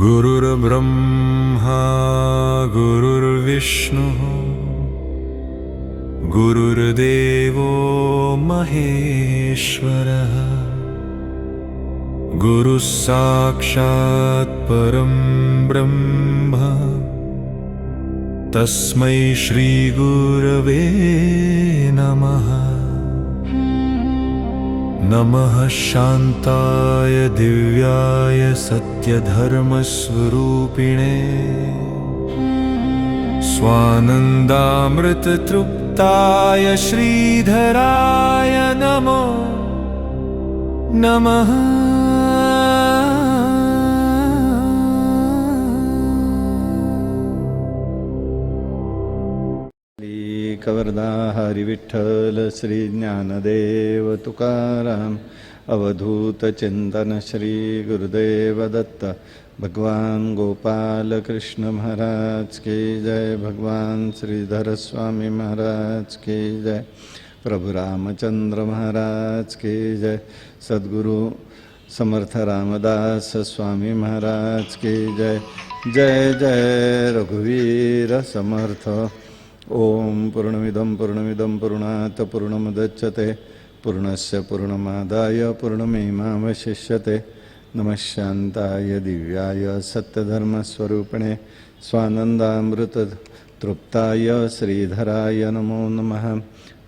गुरुर्ब्रह्मा गुरुर्विष्णुः गुरुर्देवो महेश्वरः गुरुः साक्षात् परं ब्रह्म तस्मै श्री गुरवे नमः। नमः शान्ताय दिव्याय सत्यधर्मस्वरूपिणे स्वानन्दामृततृप्ताय श्रीधराय नमो नमः। कवर्धा हरी विठ्ठल श्री ज्ञानदेव तुकाराम अवधूत चिंतन श्री गुरुदेव दत्त भगवान गोपाल कृष्ण महाराज की जय। भगवान श्रीधर स्वामी महाराज की जय। प्रभु रामचंद्र महाराज की जय। सद्गुरु समर्थ रामदास स्वामी महाराज की जय। जय जय रघुवीर समर्थ। ओम पूर्णमिदं पूर्णात् पूर्णमुदच्यते पूर्णस्य पूर्णमादाय पूर्णमेवावशिष्यते। नमः शान्ताय दिव्याय सत्यधर्मस्वरूपिणे स्वानन्दामृत तृप्ताय श्रीधराय नमो नमः।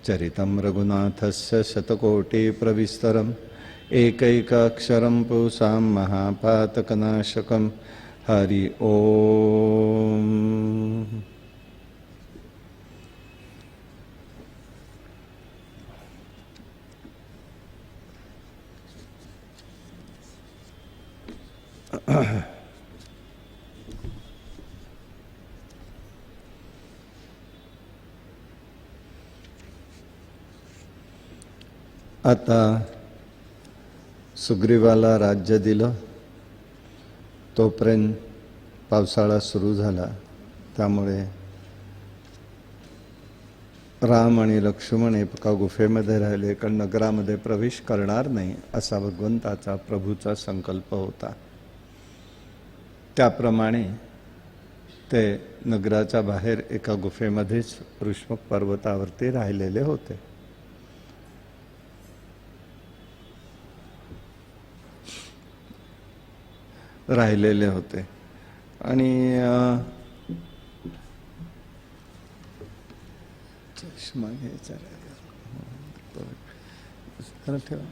चरितं रघुनाथस्य शतकोटिप्रविस्तरम् एकैकाक्षरं पुंसां महापातकनाशकं हरि ओम। आता सुग्रीवाला राज्य दिलं तोपर्यंत पावसाळा सुरू झाला, त्यामुळे राम आणि लक्ष्मण एका गुफेमध्ये राहिले, कारण नगरामध्ये प्रवेश करणार नाही असा भगवंताचा प्रभूचा संकल्प होता। त्याप्रमाणे ते नगराच्या बाहेर एका गुफेमध्येच ऋष्मक पर्वतावरती राहिलेले होते। आणि चष्मा घ्यायचा ठेवा।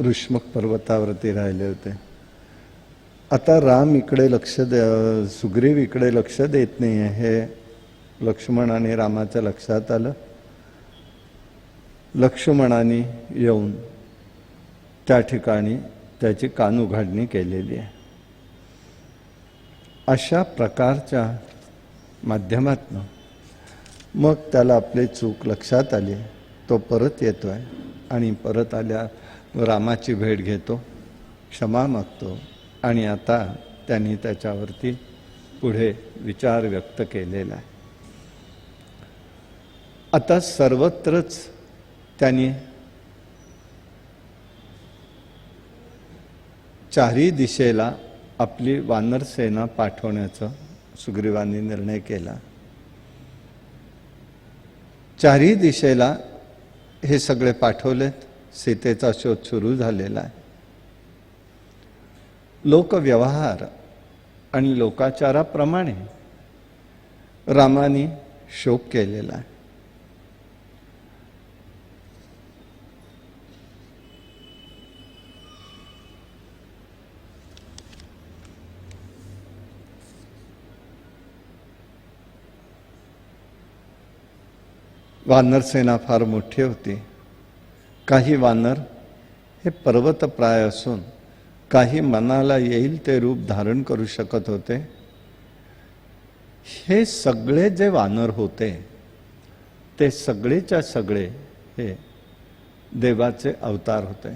ऋष्मक पर्वतावरती राहिले होते। आता राम इकडे लक्ष सुग्रीव इकडे लक्ष देत नाहीये हे लक्ष्मण आणि रामाच्या लक्षात आलं। लक्ष्मणाने येऊन त्या ठिकाणी त्याची कानउघाडणी केलेली आहे। अशा प्रकारच्या माध्यमातून मग त्याला आपली चूक लक्षात आली। तो परत येतोय आणि परत आल्या रामाची भेट घेतो, क्षमा मागतो आणि आता त्यांनी त्याच्यावरती पुढे विचार व्यक्त केलेला आहे। आता सर्वत्रच त्यांनी चारही दिशेला आपली वानर सेना पाठवण्याचा सुग्रीवांनी निर्णय केला। चारही दिशेला हे सगळे पाठवलेत। सीतेचा शोध सुरू झालेला आहे। लोकव्यवहार आणि लोकाचाराप्रमाणे रामाने शोक केलेला आहे। वानर सेना फार मोठी होती। काही वानर हे पर्वतप्राय असून काही मनाला येईल ते रूप धारण करू शकत होते। हे सगळे जे वानर होते ते सगळेच्या सगळे हे देवाचे अवतार होते,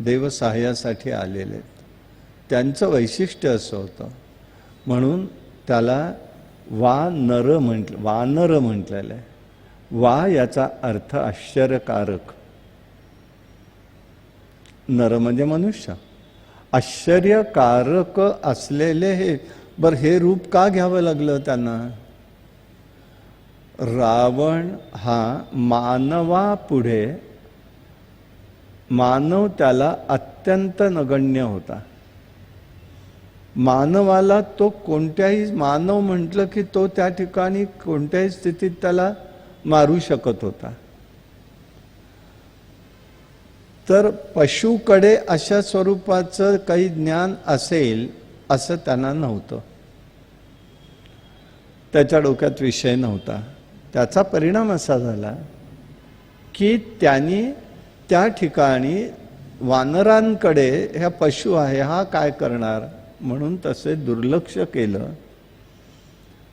देव सहाय्यासाठी आलेले। त्यांचं वैशिष्ट्य असं होतं, म्हणून त्याला वानर म्हटलेलं आहे. वा याचा अर्थ आश्चर्यकारक, नर म्हणजे मनुष्य, आश्चर्यकारक असलेले हे. बरं, हे रूप का घ्यावं लागलं त्यांना? रावण हा मानवापुढे, मानव त्याला अत्यंत नगण्य होता. मानवाला तो कोणत्याही, मानव म्हटलं की तो त्या ठिकाणी कोणत्याही स्थितीत त्याला मारू शकत होता. तर पशुकडे अशा स्वरूपाचं काही ज्ञान असेल असं त्यांना नव्हतं, त्याच्या डोक्यात विषय नव्हता. त्याचा परिणाम असा झाला की त्यांनी त्या ठिकाणी वानरांकडे, ह्या पशु आहे हा काय करणार म्हणून तसे दुर्लक्ष केलं.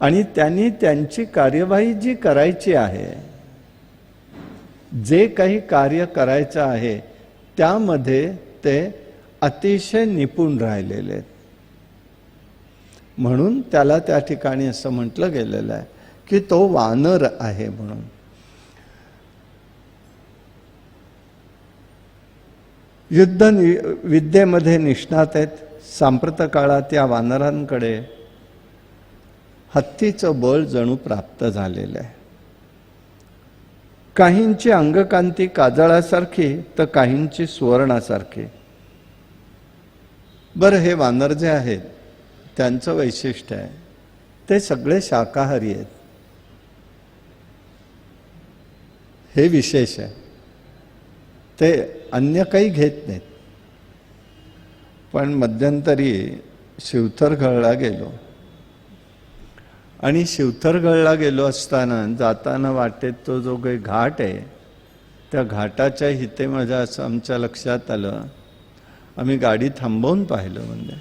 आणि त्यांनी त्यांची कार्यवाही जी करायची आहे, जे काही कार्य करायचं आहे त्यामध्ये ते अतिशय निपुण राहिलेले आहेत. म्हणून त्याला त्या ठिकाणी असं म्हटलं गेलेलं आहे की तो वानर आहे म्हणून. युद्ध विद्येमध्ये निष्णात आहेत. सांप्रत काळात या वानरांकडे हत्तीचं बळ जणू प्राप्त झालेलं आहे. काहींची अंगकांती काजळासारखी तर काहींची सुवर्णासारखी. बरं, हे वानर जे आहेत त्यांचं वैशिष्ट्य आहे, ते सगळे शाकाहारी आहेत. हे विशेष आहे. ते अन्य काही घेत नाहीत. पण मध्यंतरी शिवथरगडला गेलो आणि शिवथरगडला गेलो असताना जाताना वाटेत तो जो काही घाट आहे, त्या घाटाच्या हिते माझ्या असं आमच्या लक्षात आलं. आम्ही गाडी थांबवून पाहिलं, म्हणजे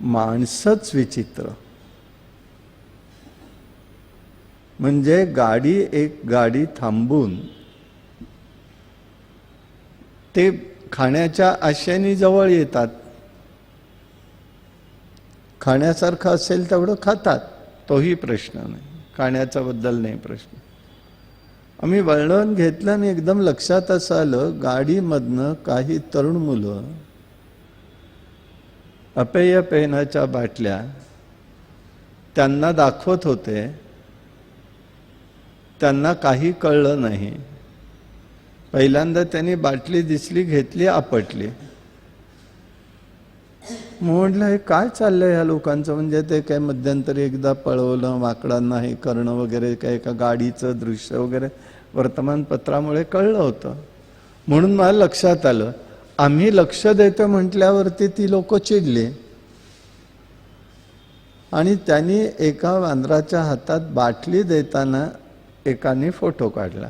माणसंच विचित्र. म्हणजे एक गाडी थांबून ते खाण्याच्या आशेने जवळ येतात. खाण्यासारखं असेल तेवढं खातात, तोही प्रश्न नाही, खाण्याच्या बद्दल नाही प्रश्न. आम्ही वळण घेतलं आणि एकदम लक्षात असं आलं, गाडीमधनं काही तरुण मुलं अपेय पेनाच्या बाटल्या त्यांना दाखवत होते. त्यांना काही कळलं नाही. पहिल्यांदा त्यांनी बाटली दिसली, घेतली, आपटली. म्हटलं हे काय चाललंय ह्या लोकांचं? म्हणजे ते काय मध्यंतरी एकदा पळवलं, माकडांना हे करणं वगैरे, काय एका गाडीचं दृश्य वगैरे वर्तमानपत्रामुळे कळलं होतं. म्हणून मला लक्षात आलं. आम्ही लक्ष देतो म्हटल्यावरती ती लोक चिडली आणि त्यांनी एका वानराच्या हातात बाटली देताना एकाने फोटो काढला.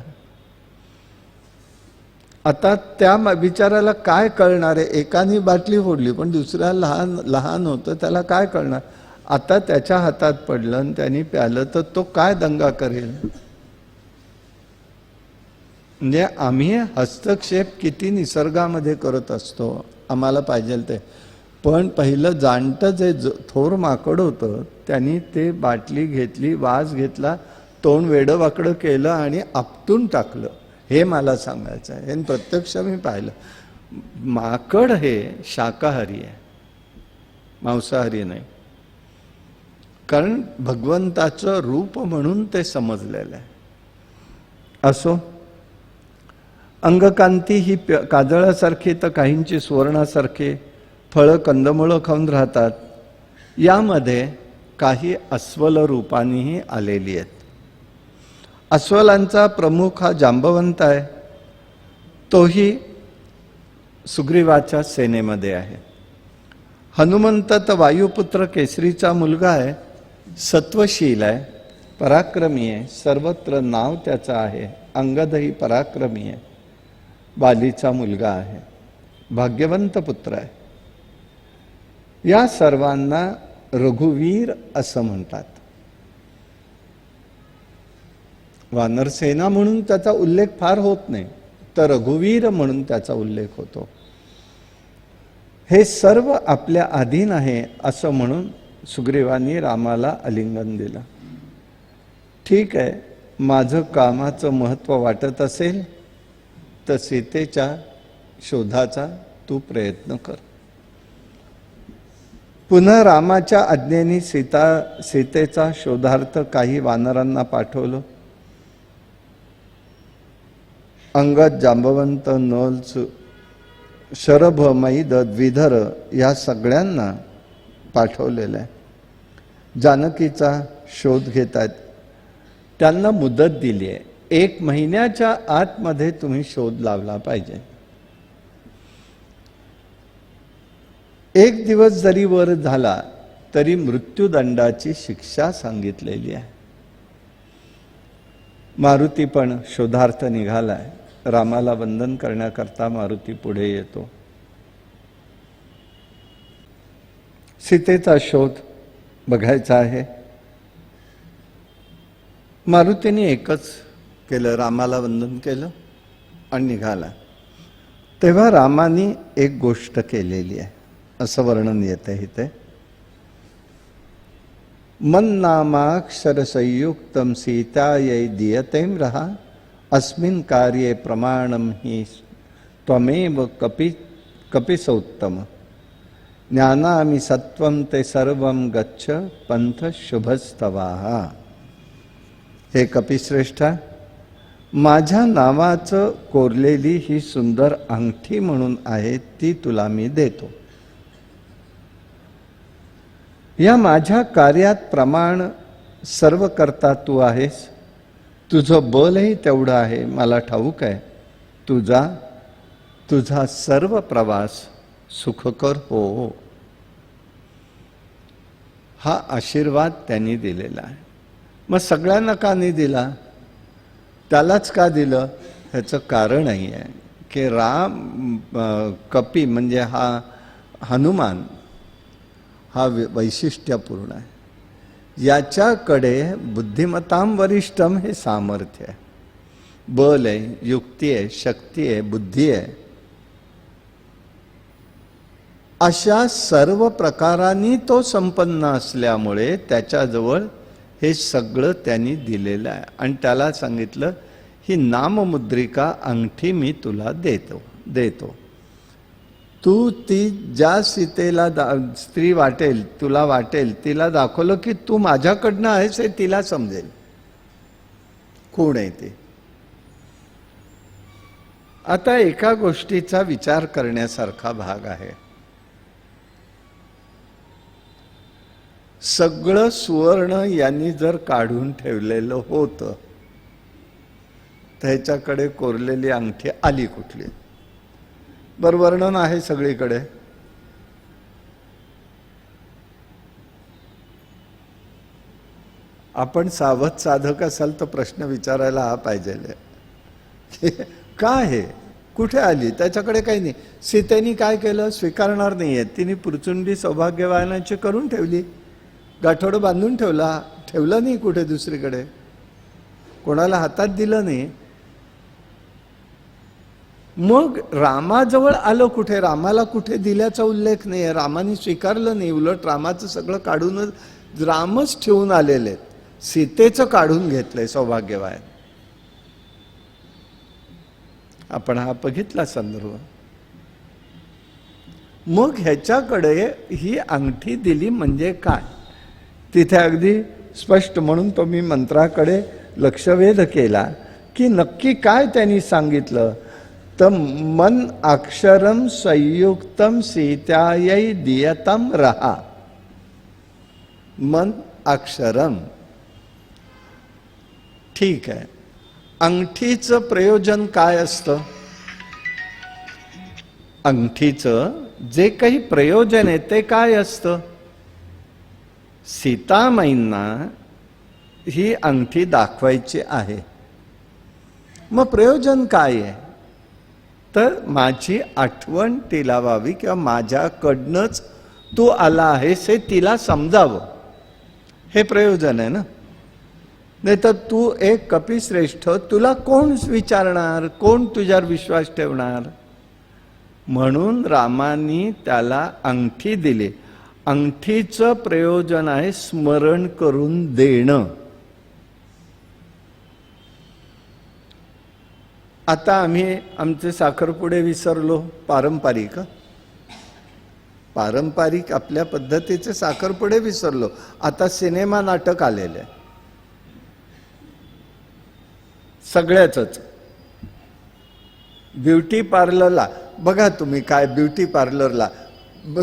आता त्या बिचाराला काय कळणार आहे? एकाने बाटली फोडली, पण दुसऱ्या लहान होतं, त्याला काय कळणार? आता त्याच्या हातात पडलं आणि त्यांनी प्यालं तर तो काय दंगा करेल? म्हणजे आम्ही हस्तक्षेप किती निसर्गामध्ये करत असतो, आम्हाला पाहिजे ते. पण पहिलं जाणतं जे थोर माकड होतं, त्यांनी ते बाटली घेतली, वास घेतला, तोंड वेडं केलं आणि आपटून टाकलं. हे मला सांगायचं आहे. हे प्रत्यक्ष मी पाहिलं. माकड हे शाकाहारी आहे, मांसाहारी नाही. कारण भगवंताचं रूप म्हणून ते समजलेलं आहे. असो, अंगकांती ही काजळासारखी तर काहींची सुवर्णासारखी. फळं कंदमुळं खाऊन राहतात. यामध्ये काही अस्वल रूपानेही आलेली आहेत. अस्वलांचा प्रमुख हा जांबवंत आहे. तोही सुग्रीवाच्या सेनेमध्ये आहे. हनुमंत तर वायुपुत्र केसरीचा मुलगा आहे. सत्वशील आहे, पराक्रमी आहे, सर्वत्र नाव त्याचं आहे. अंगदही पराक्रमी आहे, बालीचा मुलगा आहे, भाग्यवंत पुत्र आहे. या सर्वांना रघुवीर असं म्हणतात. वानरसेना म्हणून त्याचा उल्लेख फार होत नाही, तर रघुवीर म्हणून त्याचा उल्लेख होतो. हे सर्व आपल्या अधीन आहे असं म्हणून सुग्रीवांनी रामाला आलिंगन दिलं. ठीक आहे, माझं कामाचं महत्त्व वाटत असेल तर सीतेच्या शोधाचा तू प्रयत्न कर. पुन्हा रामाच्या आज्ञेने सीतेचा शोधार्थ काही वानरांना पाठवलं. अंगद, जांबवंत, नल, शरभ, मैद, द्विधर या सगळ्यांना पाठवलेलं आहे. जानकीचा शोध घेत आहेत. त्यांना मुदत दिली आहे. 1 महिन्याच्या आतमध्ये तुम्ही शोध लावला पाहिजे. 1 दिवस जरी वर झाला तरी मृत्यूदंडाची शिक्षा सांगितलेली आहे. मारुती पण शोधार्थ निघालाय. रामाला वंदन करण्याकरता मारुती पुढे येतो. सीतेचा शोध बघायचा आहे. मारुतीने एकच केलं, रामाला वंदन केलं आणि निघाला. तेव्हा रामाने एक गोष्ट केलेली आहे असं वर्णन येते इथे. मन्नामाक्षर संयुक्तम सीतायै दीयतेम रहा अस्मिन् कार्ये प्रमाणम हि त्वमेव कपिसोत्तम ज्ञानामि सत्वं ते सर्वं गच्छ पंथ शुभस्तवाः. हे कपिश्रेष्ठा, माझ्या नावाचं कोरलेली ही सुंदर अंगठी म्हणून आहे ती तुला मी देतो. या माझ्या कार्यात प्रमाण सर्व करता तू आहेस. तुझं बलही तेवढं आहे, मला ठाऊक आहे. तुझा सर्व प्रवास सुखकर हो. हा आशीर्वाद त्यांनी दिलेला आहे. मग सगळ्यांना का नाही दिला? त्यालाच का दिलं? ह्याचं कारणही आहे की कपी म्हणजे हा हनुमान हा वैशिष्ट्यपूर्ण आहे. याच्याकडे बुद्धिमताम वरिष्ठम हे सामर्थ्य आहे, बल आहे, युक्ती आहे, शक्ती आहे, बुद्धी आहे. अशा सर्व प्रकारांनी तो संपन्न असल्यामुळे त्याच्याजवळ हे सगळं त्यांनी दिलेलं आहे. आणि त्याला सांगितलं ही नाममुद्रिका अंगठी मी तुला देतो. तू ती ज्या सीतेला स्त्री वाटेल, तुला वाटेल, तिला दाखवलं की तू माझ्याकडनं आहेस हे तिला समजेल कोण आहे ते. आता एका गोष्टीचा विचार करण्यासारखा भाग आहे. सगळं सुवर्ण यांनी जर काढून ठेवलेलं होतं, त्याच्याकडे कोरलेली अंगठी आली कुठली? बरं, वर्णन आहे सगळीकडे. आपण सावध साधक असाल तर प्रश्न विचारायला हा पाहिजे की का आहे, कुठे आली? त्याच्याकडे काही नाही. सीतेने काय केलं? स्वीकारणार नाहीये. तिने पुरचुंडी सौभाग्यवानाची करून ठेवली, गाठोडं बांधून ठेवलं नाही कुठे दुसरीकडे, कोणाला हातात दिलं नाही. मग रामाजवळ आलं कुठे? रामाला कुठे दिल्याचा उल्लेख नाही आहे. रामाने स्वीकारलं नाही. उलट रामाचं सगळं काढूनच रामच ठेवून आलेले आहेत. सीतेचं काढून घेतलंय सौभाग्यवान. आपण हा बघितला संदर्भ. मग ह्याच्याकडे ही अंगठी दिली म्हणजे काय? तिथे अगदी स्पष्ट, म्हणून तो मी मंत्राकडे लक्षवेध केला की नक्की काय त्यांनी सांगितलं. तर मन अक्षरम संयुक्तम सीतायै दीयतम रहा. मन अक्षरम, ठीक आहे. अंगठीचं प्रयोजन काय असतं? अंगठीचं जे काही प्रयोजन आहे ते काय असतं? सीतामाईंना ही अंगठी दाखवायची आहे. मग प्रयोजन काय आहे? तर माझी आठवण तिला व्हावी किंवा माझ्याकडनंच तू आला आहेस हे तिला समजावं, हे प्रयोजन आहे ना. नाही तर तू एक कपिश्रेष्ठ, तुला कोण विचारणार, कोण तुझ्यावर विश्वास ठेवणार? म्हणून रामानी त्याला अंगठी दिली. अंगठीचं प्रयोजन आहे स्मरण करून देणं. आता आम्ही आमचे साखरपुडे विसरलो, पारंपरिक पारंपरिक आपल्या पद्धतीचे साखरपुडे विसरलो. आता सिनेमा नाटक आलेले आहे सगळ्याच. ब्युटी पार्लरला बघा तुम्ही, काय ब्युटी पार्लरला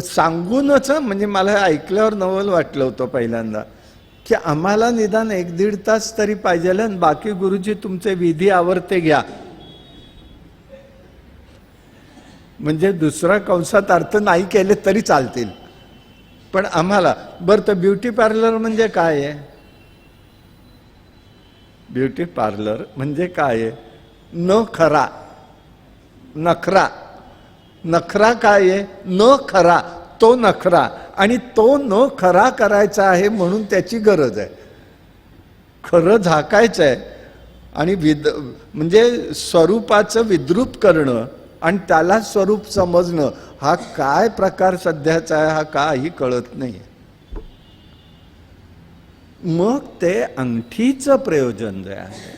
सांगूनच, म्हणजे मला ऐकल्यावर नवल वाटलं होतं पहिल्यांदा, की आम्हाला निदान 1-1.5 तास तरी पाहिजे आणि बाकी गुरुजी तुमचे विधी आवरते घ्या. म्हणजे दुसरा कंसात अर्थ नाही केले तरी चालतील, पण आम्हाला बरं. तर ब्युटी पार्लर म्हणजे काय आहे? ब्युटी पार्लर म्हणजे काय आहे? न खरा नखरा. नखरा काय आहे? न खरा, तो नखरा. आणि तो न खरा करायचा आहे म्हणून त्याची गरज आहे. खरं झाकायचं आहे आणि म्हणजे स्वरूपाचं विद्रूप करणं आणि त्याला स्वरूप समजणं, हा काय प्रकार सध्याचा आहे हा काही कळत नाही. मग ते अंगठीचं प्रयोजन जे आहे,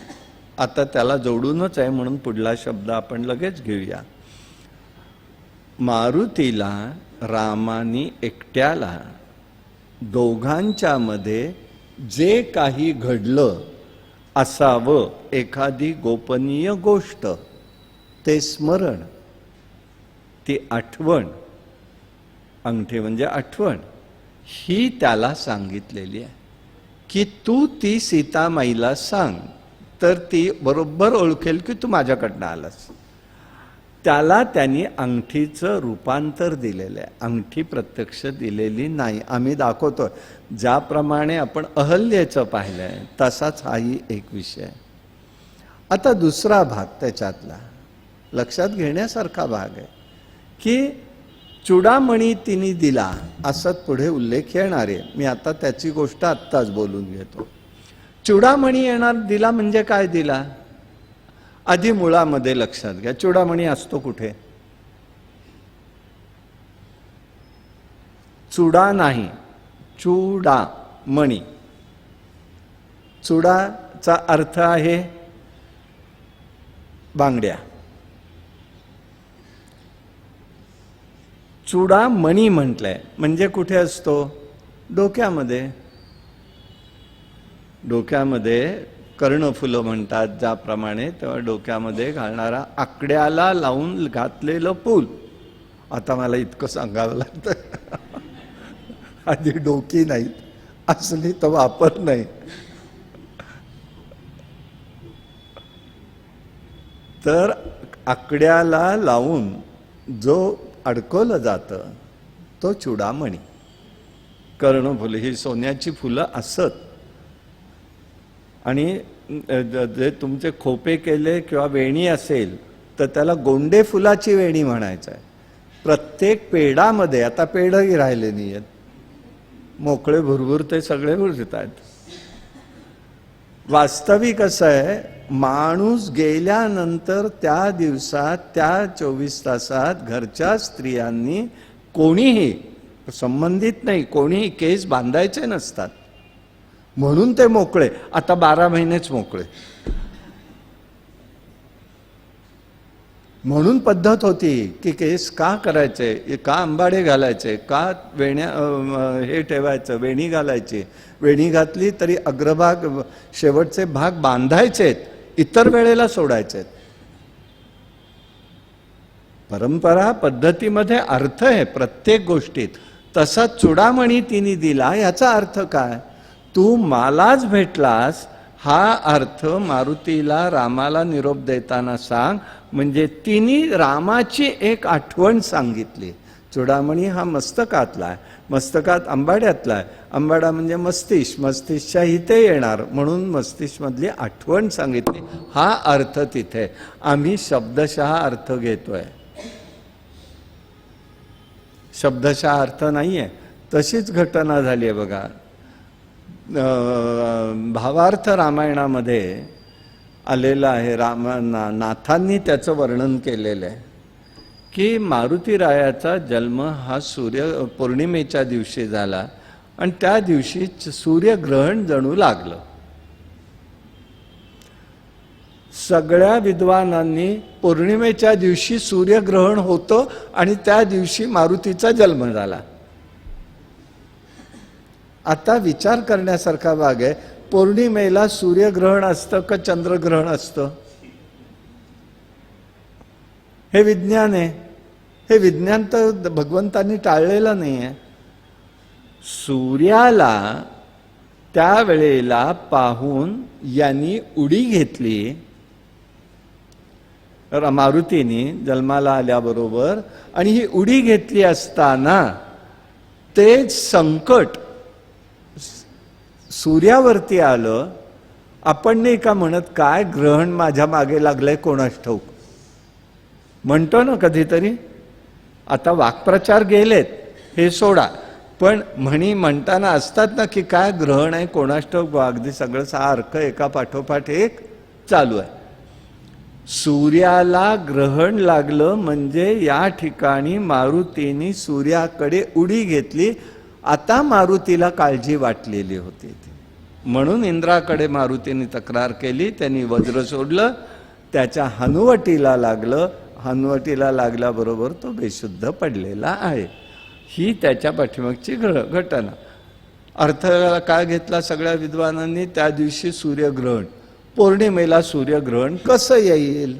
आता त्याला जोडूनच आहे म्हणून पुढला शब्द आपण लगेच घेऊया. मारुतीला रामानी एकट्याला दोघांच्या मध्ये जे काही घडलं असावं, एखादी गोपनीय गोष्ट, ते स्मरण, ती आठवण, अंगठी म्हणजे आठवण, ही त्याला सांगितलेली आहे की तू ती सीतामाईला सांग, तर ती बरोबर ओळखेल की तू माझ्याकडनं आलास. त्याला त्यांनी अंगठीचं रूपांतर दिलेलं आहे, अंगठी प्रत्यक्ष दिलेली नाही. आम्ही दाखवतो ज्याप्रमाणे आपण अहल्येचं पाहिलंय तसाच हाही एक विषय आहे. आता दुसरा भाग त्याच्यातला लक्षात घेण्यासारखा भाग आहे की चुडामणी तिने दिला, असं पुढे उल्लेख येणार आहे. मी आता त्याची गोष्ट आत्ताच बोलून घेतो. चुडामणी येणार, दिला म्हणजे काय दिला? आधी मुळामध्ये लक्षात घ्या, चुडामणी असतो कुठे? चुडा नाही, चुडामणी. चुडाचा अर्थ आहे बांगड्या. चुडामणी म्हटलंय म्हणजे कुठे असतो? डोक्यामध्ये. डोक्यामध्ये कर्णफुलं म्हणतात ज्याप्रमाणे, तेव्हा डोक्यामध्ये घालणारा, आकड्याला लावून घातलेलं फूल. आता मला इतकं सांगावं लागतं, आधी डोकी नाहीत, असली तर वापर नाही. तर आकड्याला लावून जो अडकवलं जातं तो चुडामणी. कर्णफुलं ही सोन्याची फुलं असत, आणि जे तुमचे खोपे केले किंवा वेणी असेल तर त्याला गोंडे फुलाची वेणी म्हणायचं आहे. प्रत्येक पेडामध्ये, आता पेडही राहिले नाही आहेत, मोकळे भुरभुर ते सगळे भुरत आहेत. वास्तविक असं आहे, माणूस गेल्यानंतर त्या दिवसात, त्या 24 तासात घरच्या स्त्रियांनी कोणीही, संबंधित नाही, कोणीही केस बांधायचे नसतात, म्हणून ते मोकळे. आता 12 महिनेच मोकळे. म्हणून पद्धत होती की केस का करायचे, का आंबाडे घालायचे, का वेण्या हे ठेवायचं, वेणी घालायची. वेणी घातली तरी अग्रभाग, शेवटचे भाग बांधायचेत, इतर वेळेला सोडायचेत. परंपरा पद्धतीमध्ये अर्थ आहे प्रत्येक गोष्टीत. तसा चुडामणी तिने दिला, याचा अर्थ काय? तू मलाच भेटलास, हा अर्थ मारुतीला रामाला निरोप देताना सांग. म्हणजे तिने रामाची एक आठवण सांगितली. चुडामणी हा मस्तकातला आहे, मस्तकात आंबाड्यातला आहे. आंबाडा म्हणजे मस्तिष्क, मस्तिष्कच्या इथे येणार, म्हणून मस्तिष्कमधली आठवण सांगितली. हा अर्थ तिथे. आम्ही शब्दशः अर्थ घेतोय, शब्दशः अर्थ नाहीये. तशीच घटना झाली आहे बघा. भावार्थ रामायणामध्ये आलेला आहे. नाथांनी त्याचं वर्णन केलेलं आहे की मारुतीरायाचा जन्म हा पौर्णिमेच्या दिवशी झाला आणि त्या दिवशी सूर्यग्रहण जणू लागलं. सगळ्या विद्वानांनी पौर्णिमेच्या दिवशी सूर्यग्रहण होतं आणि त्या दिवशी मारुतीचा जन्म झाला. आता विचार करण्यासारखा भाग आहे, पौर्णिमेला सूर्यग्रहण असतं का चंद्रग्रहण असतं? हे विज्ञान आहे. हे विज्ञान तर भगवंतांनी टाळलेलं नाही आहे. सूर्याला त्यावेळेला पाहून यांनी उडी घेतली मारुतीने जन्माला आल्याबरोबर, आणि ही उडी घेतली असताना ते संकट सूर्यावरती आलं. आपण नाही का म्हणत, काय ग्रहण माझ्या मागे लागलंय कोणास ठाऊक, म्हणतो ना कधीतरी. आता वाक्प्रचार गेलेत हे सोडा, पण म्हणी म्हणताना असतात ना की काय ग्रहण आहे कोणास ठाऊक, अगदी सगळं सारखं एका पाठोपाठ एक चालू आहे. सूर्याला ग्रहण लागलं म्हणजे या ठिकाणी मारुतीने सूर्याकडे उडी घेतली. आता मारुतीला काळजी वाटलेली होती, म्हणून इंद्राकडे मारुतीने तक्रार केली. त्यांनी वज्र सोडलं, त्याच्या हनुवटीला लागलं. हनुवटीला लागल्याबरोबर तो बेशुद्ध पडलेला आहे. ही त्याच्या पाठीमागची घटना. अर्थ काय घेतला सगळ्या विद्वानांनी? त्या दिवशी सूर्यग्रहण, पौर्णिमेला सूर्यग्रहण कसं येईल?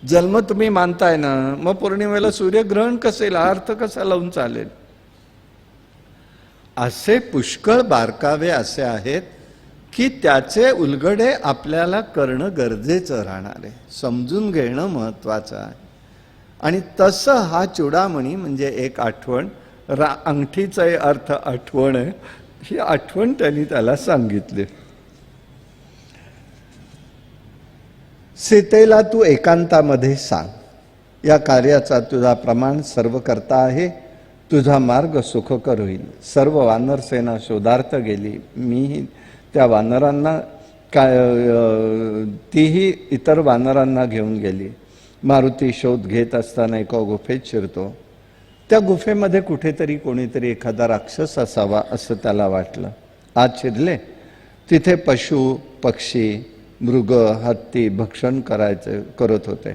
जन्म तुम्ही मानताय ना, मग पौर्णिमेला सूर्यग्रहण कसं येईल? अर्थ कसा लावून चालेल? असे पुष्कळ बारकावे असे आहेत की त्याचे उलगडे आपल्याला करणं गरजेचं राहणार आहे, समजून घेणं महत्वाचं आहे. आणि तसं हा चूडामणी म्हणजे एक आठवण, अंगठीचा अर्थ आठवण आहे. ही आठवण त्यांनी त्याला सांगितली. सीतेला तू एकांतामध्ये सांग, या कार्याचा तुझा प्रमाण सर्व करता आहे. तुझा मार्ग सुखकर होईल. सर्व वानरसेना शोधार्थ गेली. मीही त्या वानरांना तीही इतर वानरांना घेऊन गेली. मारुती शोध घेत असताना एका गुफेत शिरतो. त्या गुफेमध्ये कुठेतरी कोणीतरी एखादा राक्षस असावा असं त्याला वाटलं. आत शिरले. तिथे पशु पक्षी मृग हत्ती भक्षण करत होते.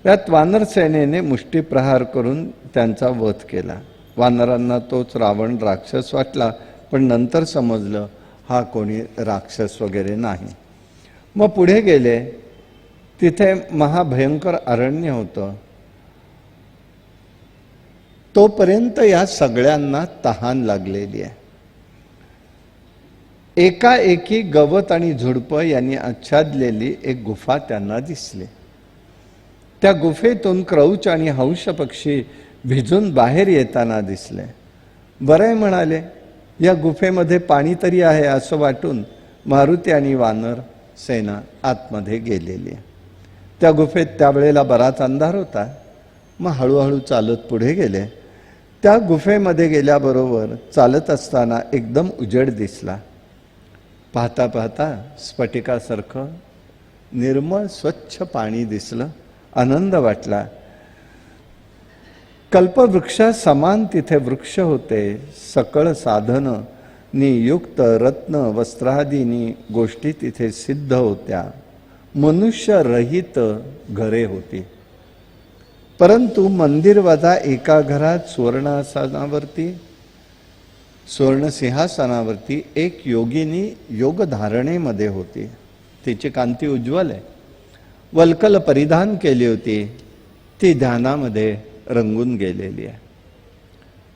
त्यात वानरसेनेने मुष्टीप्रहार करून त्यांचा वध केला. वानरांना तोच रावण राक्षस वाटला, पण नंतर समजलं हा कोणी राक्षस वगैरे नाही. मग पुढे गेले. तिथे महाभयंकर अरण्य होतं. तोपर्यंत या सगळ्यांना तहान लागलेली आहे. एकाएकी गवत आणि झुडपं यांनी आच्छादलेली एक गुफा त्यांना दिसली. त्या गुफेतून क्रौच आणि हंस पक्षी भिजून बाहेर येताना दिसले. बरं म्हणाले, या गुफेमध्ये पाणी तरी आहे असं वाटून मारुती आणि वानर सेना आतमध्ये गेलेली. त्या गुफेत त्यावेळेला बराच अंधार होता. मग हळूहळू चालत पुढे गेले. त्या गुफेमध्ये गेल्याबरोबर चालत असताना एकदम उजेड दिसला. पाहता पाहता स्फटिकासारखं निर्मळ स्वच्छ पाणी दिसलं. आनंद वाटला. कल्पवृक्षा समान तिथे वृक्ष होते. सकळ साधनी युक्त रत्न वस्त्रादीनी गोष्टी तिथे सिद्ध होत्या. मनुष्य रहित घरे होती. परंतु मंदिर वजा एका घरात सुवर्ण सिंहासनावरती एक योगिनी योग धारणेमध्ये होती. तिची कांती उज्ज्वल आहे. वल्कल परिधान केली होती. ती ध्यानामध्ये रंगून गेलेली आहे.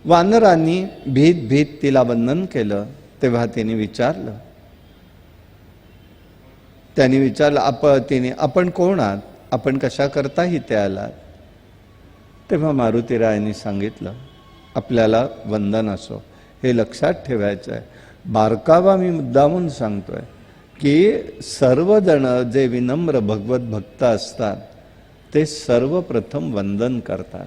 वानरांनी भीत भीत तिला वंदन केलं. तेव्हा तिने विचारलं, आपण कोण आहात? आपण कशा करता इथे आलात? तेव्हा मारुतीरायांनी सांगितलं, आपल्याला वंदन असो. हे लक्षात ठेवायचं आहे. बारकावा मी मुद्दामून सांगतोय की सर्वजण जे विनम्र भगवत भक्त असतात ते सर्वप्रथम वंदन करतात.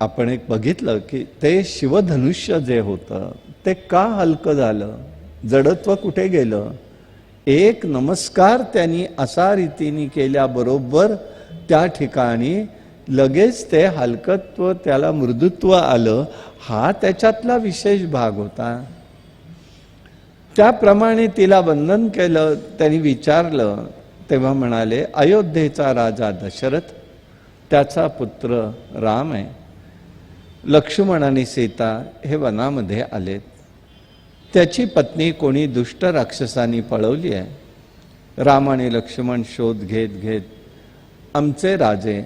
आपण एक बघितलं की ते शिवधनुष्य जे होतं ते का हलकं झालं, जडत्व कुठे गेलं, एक नमस्कार त्यांनी असा रीतीने केल्याबरोबर त्या ठिकाणी लगेच ते हलकत्व, त्याला मृदुत्व आलं. हा त्याच्यातला विशेष भाग होता. त्याप्रमाणे तिला वंदन केलं. त्यांनी विचारलं तेव्हा म्हणाले, अयोध्येचा राजा दशरथ, त्याचा पुत्र राम आहे. लक्ष्मण आणि सीता हे वनामध्ये आलेत. त्याची पत्नी कोणी दुष्ट राक्षसांनी पळवली आहे. राम आणि लक्ष्मण शोध घेत घेत आमचे राजे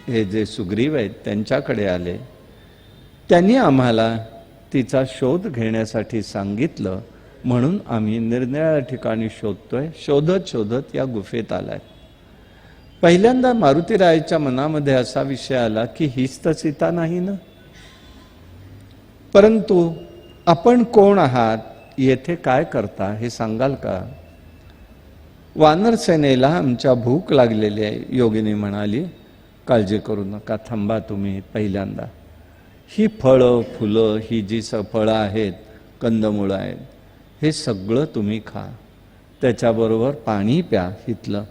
हे जे सुग्रीव आहेत त्यांच्याकडे आले. त्यांनी आम्हाला तिचा शोध घेण्यासाठी सांगितलं, म्हणून आम्ही निरनिराळ्या ठिकाणी शोधतोय. शोधत शोधत या गुफेत आलाय. पहिल्यांदा मारुतीरायाच्या मनामध्ये असा विषय आला की हीच तर सीता नाही ना. परंतु आपण कोण आहात, येथे काय करता हे सांगाल का? वानर सेनेला आमच्या भूक लागलेली आहे. योगिनी म्हणाली, काळजी करू नका, थांबा तुम्ही. पहिल्यांदा ही फळं फुलं, ही जी फळं आहेत, कंदमुळं आहेत, हे सगळं तुम्ही खा. त्याच्याबरोबर पाणी प्या. इथलं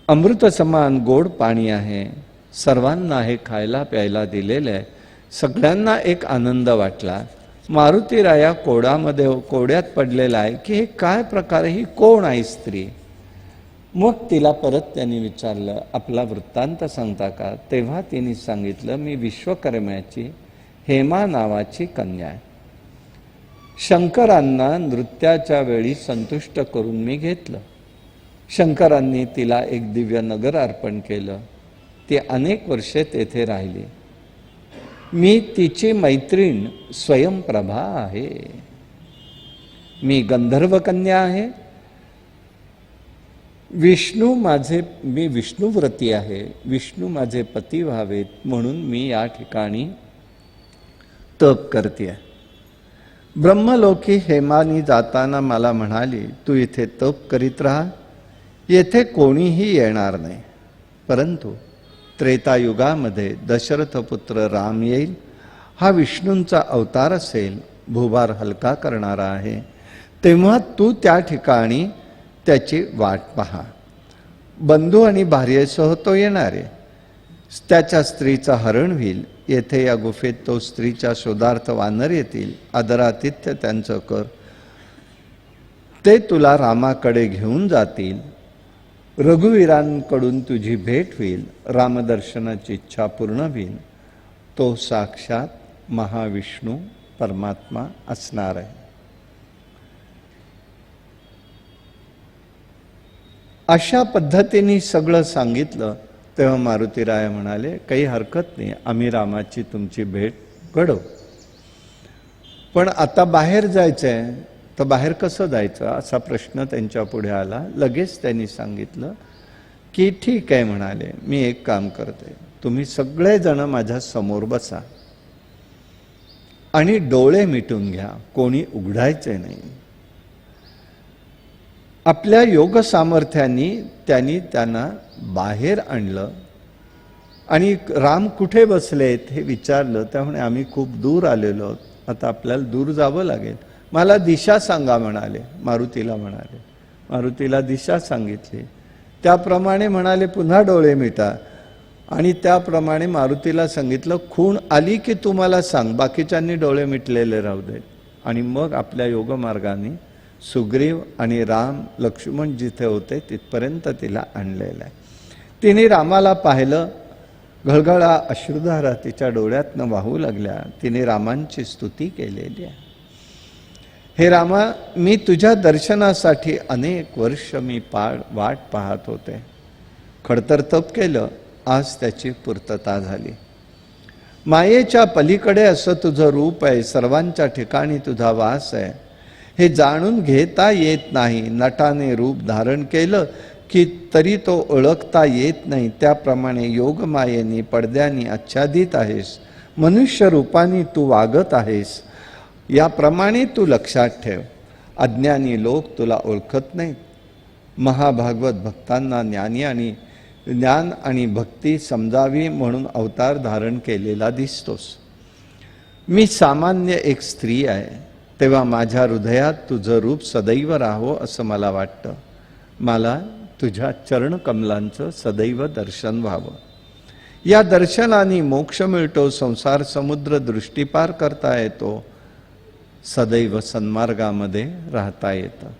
अमृत समान गोड पाणी आहे. सर्वांना हे खायला प्यायला दिलेलं आहे. सगळ्यांना एक आनंद वाटला. मारुतीराया कोड्यात पडलेला आहे की हे काय प्रकार, ही कोण आहे स्त्री? मग तिला परत त्यांनी विचारलं, आपला वृत्तांत सांगता का? तेव्हा तिने सांगितलं, मी विश्वकर्म्याची हेमा नावाची कन्या आहे. शंकरांना नृत्याच्या वेळी संतुष्ट करून मी घेतलं. शंकरांनी तिला एक दिव्य नगर अर्पण केलं. ती अनेक वर्षे तेथे राहिली. मी तिची मैत्रीण स्वयंप्रभा आहे. मी गंधर्व कन्या आहे. मी विष्णुव्रती आहे. विष्णू माझे पती व्हावेत म्हणून मी या ठिकाणी तप करते. ब्रह्मलोकी हेमानी जाताना मला म्हणाली, तू इथे तप करीत राहा, येथे कोणीही येणार नाही. परंतु त्रेतायुगामध्ये दशरथ पुत्र राम येईल. हा विष्णूंचा अवतार असेल, भूभार हलका करणारा आहे. तेव्हा तू त्या ठिकाणी त्याची वाट पहा. बंधू आणि भार्येसह तो येणार आहे. त्याच्या स्त्रीचं हरण होईल. येथे या गुफेत तो स्त्रीच्या शोधार्थ वानर येतील. आदरातिथ्य त्यांचं कर. ते तुला रामाकडे घेऊन जातील. रघुवीरांकडून तुझी भेट होईल. रामदर्शनाची इच्छा पूर्ण होईल. तो साक्षात महाविष्णू परमात्मा असणार आहे. अशा पद्धतीने सगळं सांगितलं. तेव्हा मारुतीराय म्हणाले, काही हरकत नाही, आम्ही रामाची तुमची भेट घडवू. पण आता बाहेर जायचंय, तर बाहेर कसं जायचं असा प्रश्न त्यांच्या पुढे आला. लगेच त्यांनी सांगितलं की ठीक आहे, म्हणाले, मी एक काम करते, तुम्ही सगळेजण माझ्या समोर बसा आणि डोळे मिटून घ्या, कोणी उघडायचे नाही. आपल्या योग सामर्थ्यांनी त्यांनी त्यांना बाहेर आणलं आणि राम कुठे बसलेत हे विचारलं. त्यामुळे आम्ही खूप दूर आलेलो आहोत, आता आपल्याला दूर जावं लागेल, मला दिशा सांगा म्हणाले. मारुतीला म्हणाले. मारुतीला दिशा सांगितली. त्याप्रमाणे म्हणाले, पुन्हा डोळे मिटा. आणि त्याप्रमाणे मारुतीला सांगितलं, खूण आली की तुम्हाला सांग, बाकीच्यांनी डोळे मिटलेले राहू दे. आणि मग आपल्या योगमार्गाने सुग्रीव आणि राम लक्ष्मण जिथे होते तिथपर्यंत तिला आणलेलं आहे. तिने रामाला पाहिलं. घळघळा अश्रुधारा तिच्या डोळ्यातनं वाहू लागल्या. तिने रामांची स्तुती केलेली आहे. हे रामा, मी तुझ्या दर्शनासाठी अनेक वर्ष मी वाट पाहत होते. खडतर तप केलं, आज त्याची पूर्तता झाली. मायेच्या पलीकडे असं तुझं रूप आहे, सर्वांच्या ठिकाणी तुझा वास आहे, हे जाणून घेता येत नाही. नटाने रूप धारण केलं की तरी तो ओळखता येत नाही. त्याप्रमाणे योगमायेने पडद्याने आच्छादित आहेस. मनुष्य रूपाने तू वागत आहेस. याप्रमाणे तू लक्षात ठेव. अज्ञानी लोक तुला ओळखत नाहीत. महाभागवत भक्तांना ज्ञान आणि भक्ती समजावी म्हणून अवतार धारण केलेला दिसतोस. मी सामान्य एक स्त्री आहे. तेव्हा माझ्या हृदयात तुझं रूप सदैव राहो असं मला वाटतं. मला तुझ्या चरणकमलांचं सदैव दर्शन व्हावं. या दर्शनाने मोक्ष मिळतो, संसार समुद्र दृष्टीपार करता येतो, सदैव सन्मार्गामध्ये राहता येतं.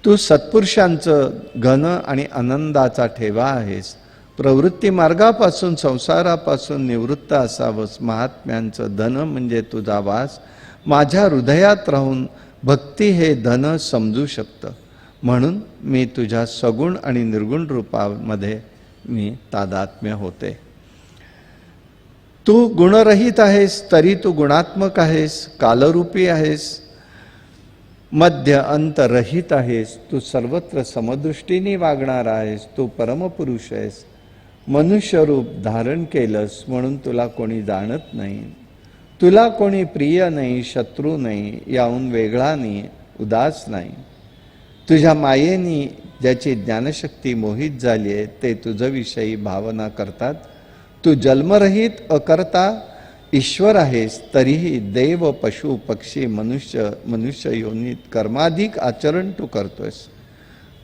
तू सत्पुरुषांचं घन आणि आनंदाचा ठेवा आहेस. प्रवृत्ती मार्गापासून संसारापासून निवृत्त असावंस. महात्म्यांचं धन म्हणजे तुझा वास. माझ्या हृदयात राहून भक्ती हे धन समजू शकतं. म्हणून मी तुझ्या सगुण आणि निर्गुण रूपामध्ये मी तादात्म्य होते. तू गुणरहित आहेस तरी तू गुणात्मक आहेस. कालरूपी आहेस, मध्य अंत रहित आहेस. तू सर्वत्र समदृष्टीने वागणार आहेस. तू परमपुरुष आहेस. मनुष्य रूप धारण केलंस म्हणून तुला कोणी जाणत नाही. तुला कोणी प्रिय नाही, शत्रू नाही, याहून वेगळा नाही, उदास नाही. तुझ्या मायेनी ज्याची ज्ञानशक्ती मोहित झाली आहे ते तुझ्याविषयी भावना करतात. तू जन्मरहित अकर्ता ईश्वर आहेस, तरीही देव, पशु, पक्षी, मनुष्य योनीत कर्माधिक आचरण तू करतोयस.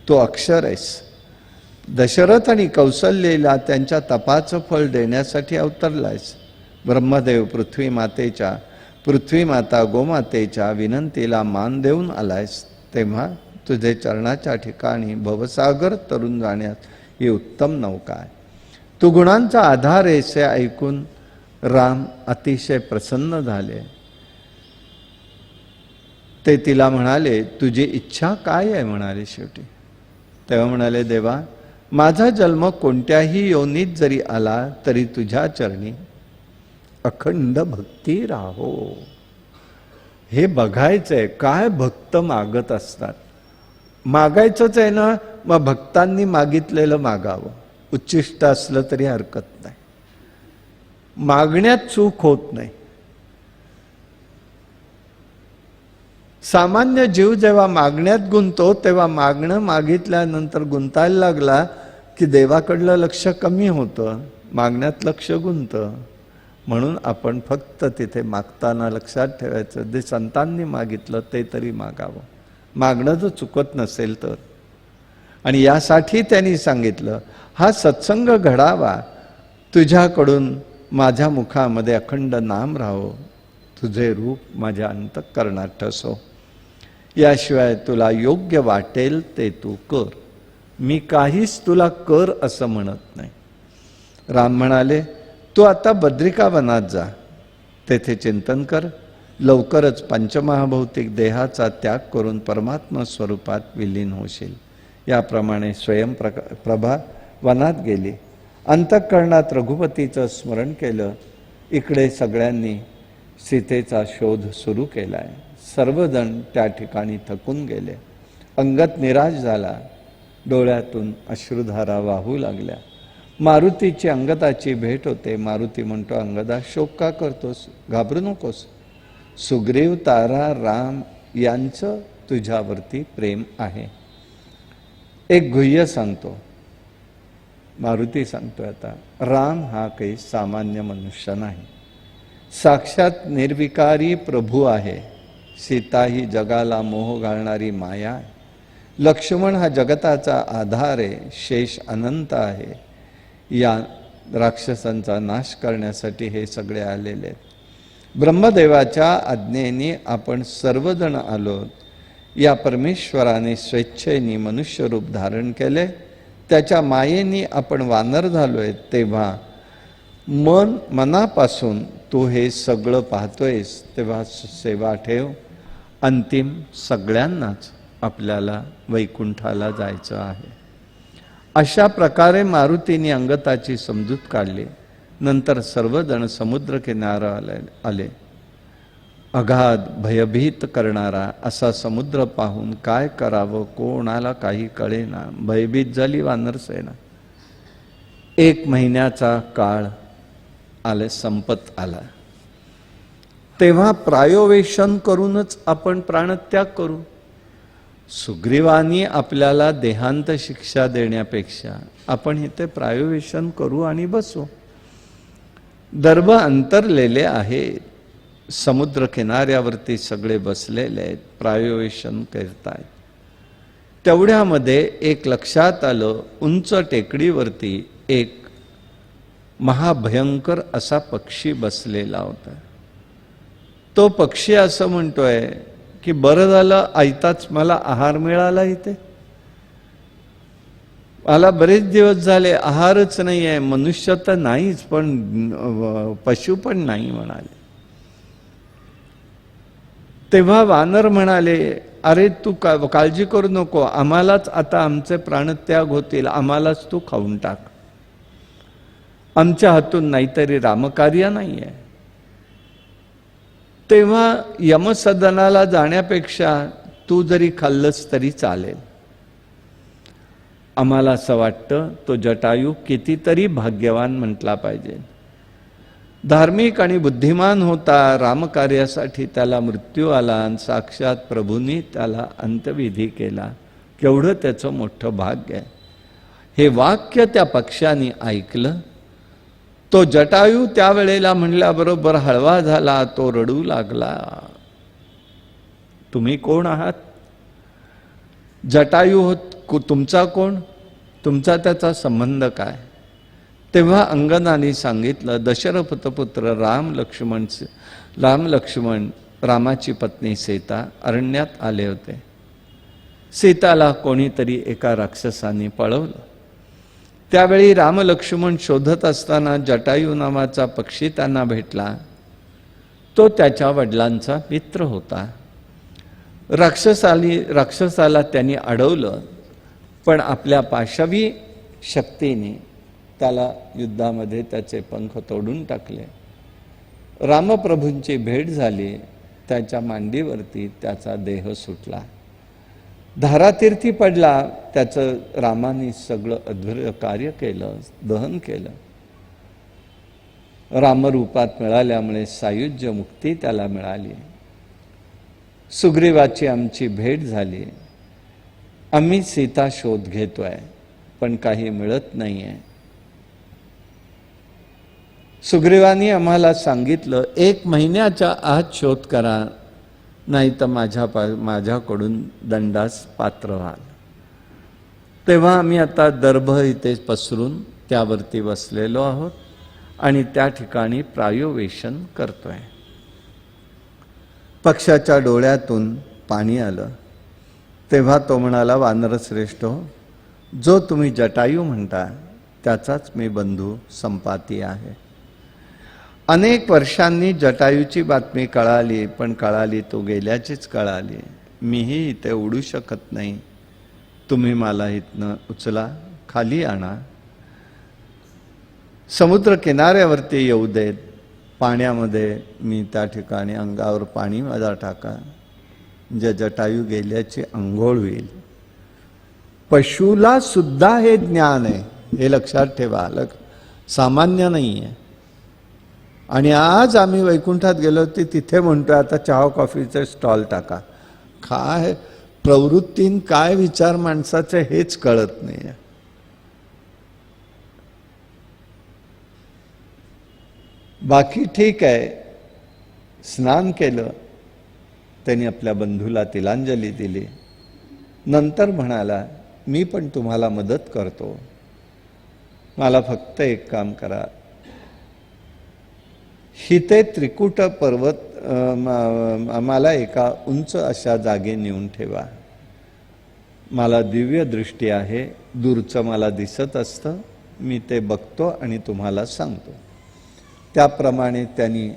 तो अक्षर आहेस. दशरथ आणि कौसल्याला त्यांच्या तपाचं फळ देण्यासाठी अवतरलायस. ब्रह्मदेव पृथ्वी माता गोमातेच्या विनंतीला मान देऊन आलायस. तेव्हा तुझे चरणाच्या ठिकाणी भवसागर तरून जाण्यात ही उत्तम नौका आहे. तू गुणांचा आधार आहेस हे ऐकून राम अतिशय प्रसन्न झाले. ते तिला म्हणाले, तुझी इच्छा काय आहे म्हणाले शेवटी. तेव्हा म्हणाले, देवा, माझा जन्म कोणत्याही योनीत जरी आला तरी तुझ्या चरणी अखंड भक्ती राहो. हे बघायचंय काय भक्त मागत असतात. मागायचंच आहे ना, मग भक्तांनी मागितलेलं मागावं. उच्चिष्ट असलं तरी हरकत नाही. मागण्यात चूक होत नाही. सामान्य जीव जेव्हा मागण्यात गुंतो तेव्हा मागणं मागितल्यानंतर गुंतायला लागला की देवाकडलं लक्ष कमी होतं, मागण्यात लक्ष गुंतं. म्हणून आपण फक्त तिथे मागताना लक्षात ठेवायचं, जे संतांनी मागितलं ते तरी मागावं, मागणं जर चुकत नसेल तर. आणि यासाठी त्यांनी सांगितलं, हा सत्संग घडावा, तुझ्याकडून माझ्या मुखामध्ये अखंड नाम राहो, तुझे रूप माझ्या अंतःकरणात ठसो. याशिवाय तुला योग्य वाटेल ते तू कर. मी काहीच तुला कर असं म्हणत नाही. राम म्हणाले, तू आता बद्रिकावनात जा, तेथे चिंतन कर. लवकरच पंचमहाभौतिक देहाचा त्याग करून परमात्मा स्वरूपात विलीन होशील. याप्रमाणे स्वयंप्रभा वनात गेली. अंतःकरणात रघुपतीचं स्मरण केलं. इकडे सगळ्यांनी सीतेचा शोध सुरू केलाय. सर्वजण त्या ठिकाणी थकून गेले. अंगद निराश झाला. डोळ्यातून अश्रुधारा वाहू लागल्या. मारुतीची अंगदाची भेट होते. मारुती म्हणतो, अंगदा, शोक का करतोस? घाबरू नकोस. सुग्रीव, तारा, राम यांचं तुझ्यावरती प्रेम आहे. एक गुह्य सांगतो. मारुती सांगतोय आता, राम हा काही सामान्य मनुष्य नाही. साक्षात निर्विकारी प्रभू आहे. सीता ही जगाला मोह घालणारी माया आहे. लक्ष्मण हा जगताचा आधार आहे. शेष अनंत आहे. या राक्षसांचा नाश करण्यासाठी हे सगळे आलेले आहेत. ब्रह्मदेवाच्या आज्ञेने आपण सर्वजण आलो. या परमेश्वराने स्वेच्छेने मनुष्य रूप धारण केले. त्याच्या मायेने आपण वानर झालोय. तेव्हा मनापासून तू हे सगळं पाहतोयस, तेव्हा सेवा ठेव. अंतिम सगळ्यांनाच आपल्याला वैकुंठाला जायचं आहे. अशा प्रकारे मारुतीने अंगताची समजूत काढली. नंतर सर्वजण समुद्र किनारा आले. अगाध भयभीत करणारा असा समुद्र पाहून काय करावं कोणाला काही कळेना. भयभीत झाली वानरसेना. 1 महिन्याचा काळ संपत आला. तेव्हा प्रायोवेशन करूनच आपण प्राणत्याग करू. सुग्रीवानी आपल्याला देहांत शिक्षा देण्यापेक्षा आपण इथे प्रायोवेशन करू आणि बसू. दर्भ अंतरलेले आहे. समुद्र किनाऱ्यावरती सगळे बसलेले आहेत, प्रायोवेशन करतायत. तेवढ्यामध्ये एक लक्षात आलं, उंच टेकडीवरती एक महाभयंकर असा पक्षी बसलेला होता. तो पक्षी असं म्हणतोय की बरं झालं आयताच मला आहार मिळाला इथे. मला बरेच दिवस झाले आहारच नाही आहे, मनुष्य तर नाहीच पण पशु पण नाही म्हणाले. तेव्हा वानर म्हणाले, अरे तू काळजी करू नको, आम्हालाच आता आमचे प्राणत्याग होतील, आम्हालाच तू खाऊन टाक, आमच्या हातून नाहीतरी रामकार्य नाही आहे. तेव्हा यमसदनाला जाण्यापेक्षा तू जरी खाल्लंस तरी चालेल. आम्हाला असं वाटतं तो जटायू कितीतरी भाग्यवान म्हटला पाहिजे. धार्मिक आणि बुद्धिमान होता, रामकार्यासाठी त्याला मृत्यू आला आणि साक्षात प्रभूंनी त्याला अंत्यविधी केला. केवढं त्याचं मोठं भाग्य आहे. हे वाक्य त्या पक्षाने ऐकलं. तो जटायू त्यावेळेला म्हणल्याबरोबर हळवा झाला, तो रडू लागला. तुम्ही कोण आहात? जटायू होत तुमचा कोण? तुमचा त्याचा संबंध काय? तेव्हा अंगदाने सांगितलं, दशरथपुत्र राम लक्ष्मण रामाची पत्नी सीता अरण्यात आले होते. सीताला कोणीतरी एका राक्षसाने पळवलं. त्यावेळी राम लक्ष्मण शोधत असताना जटायू नावाचा पक्षी त्यांना भेटला. तो त्याच्या वडिलांचा मित्र होता. राक्षसाला त्यांनी अडवलं, पण आपल्या पाशवी शक्तीने त्याला युद्धामध्ये त्याचे पंख तोडून टाकले. रामप्रभूंची भेट झाली. त्याच्या मांडीवरती त्याचा देह सुटला, धारातीर्थी पडला. त्याचं रामाने सगळं अद्भुत कार्य केलं, दहन केलं. रामरूपात मिळाल्यामुळे सायुज्य मुक्ती त्याला मिळाली. सुग्रीवाची आमची भेट झाली. आम्ही सीता शोध घेतोय, पण काही मिळत नाहीये. सुग्रीवानी आम्हाला सांगितलं 1 महिन्याच्या आत शोध करा, नाही तर माझ्याकडून दंडास पात्र व्हाल. तेव्हा आम्ही आता दर्भ इथे पसरून त्यावरती बसलेलो आहोत आणि त्या ठिकाणी प्रायोवेशन करतोय. पक्षाच्या डोळ्यातून पाणी आलं. तेव्हा तो म्हणाला, वानरश्रेष्ठ, जो तुम्ही जटायू म्हणता त्याचाच मी बंधू संपाती आहे. अनेक वर्षांनी जटायूची बातमी कळाली, पण कळाली तो गेल्याचीच कळाली. मीही इथे उडू शकत नाही, तुम्ही मला इथनं उचला, खाली आणा, समुद्र किनाऱ्यावरती येऊ देत, पाण्यामध्ये मी त्या ठिकाणी अंगावर पाणी माझा टाका, जे जटायू गेल्याची अंघोळ होईल. पशुला सुद्धा हे ज्ञान आहे, हे लक्षात ठेवा, सामान्य नाही आहे. आणि आज आम्ही वैकुंठात गेलो होते, तिथे म्हणतोय आता चहा कॉफीचे स्टॉल टाका. काय प्रवृत्तीन काय विचार माणसाचे हेच कळत नाही. बाकी ठीक आहे. स्नान केलं, त्यांनी आपल्या बंधूला तिलांजली दिली. नंतर म्हणाला, मी पण तुम्हाला मदत करतो, मला फक्त एक काम करा, हिते त्रिकुट पर्वत मला एका उंच अशा जागे नेऊन ठेवा. मला दिव्य दृष्टी आहे, दूरचं मला दिसत असतं, मी ते बघतो आणि तुम्हाला सांगतो. त्याप्रमाणे त्यांनी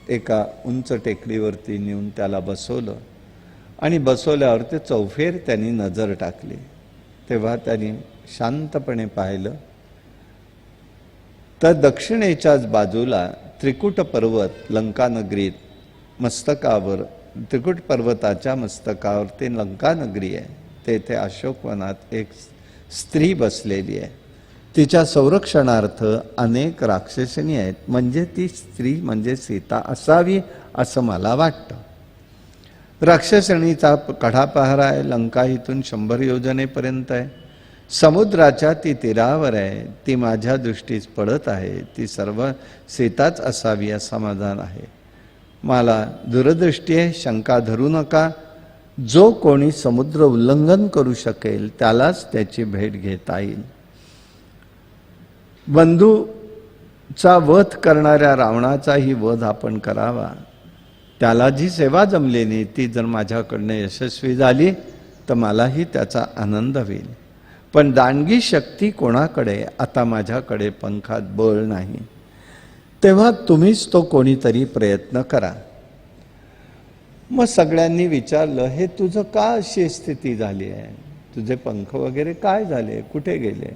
एका उंच टेकडीवरती नेऊन त्याला बसवलं आणि बसवल्यावर ते चौफेर त्यांनी नजर टाकली. तेव्हा त्यांनी शांतपणे पाहिलं तर दक्षिणेच्याच बाजूला त्रिकुट पर्वत लंकानगरीत मस्तकावर, त्रिकुट पर्वताच्या मस्तकावर लंकानगरी आहे. तेथे अशोकवनात एक स्त्री बसलेली आहे. तिच्या संरक्षणार्थ अनेक राक्षसिणी आहेत. म्हणजे ती स्त्री म्हणजे सीता असावी असं मला वाटतं. राक्षसिणीचा कढा आहे. लंका इथून 100 योजनेपर्यंत आहे. समुद्राच्या ती तीरावर आहे. ती माझ्या दृष्टीस पडत आहे. ती सर्व सीताच असावी असं समाधान आहे. मला दूरदृष्टी आहे, शंका धरू नका. जो कोणी समुद्र उल्लंघन करू शकेल त्यालाच त्याची भेट घेता येईल. बंधूचा वध करणाऱ्या रावणाचाही वध आपण करावा. त्याला जी सेवा जमली नाही ती जर माझ्याकडनं यशस्वी झाली तर मलाही त्याचा आनंद होईल. पण दांडगी शक्ती कोणाकडे? आता माझ्याकडे पंखात बळ नाही. तेव्हा तुम्हीच तो कोणीतरी प्रयत्न करा. मग सगळ्यांनी विचारलं, हे तुझं का अशी स्थिती झाली आहे? तुझे पंख वगैरे काय झाले, कुठे गेले?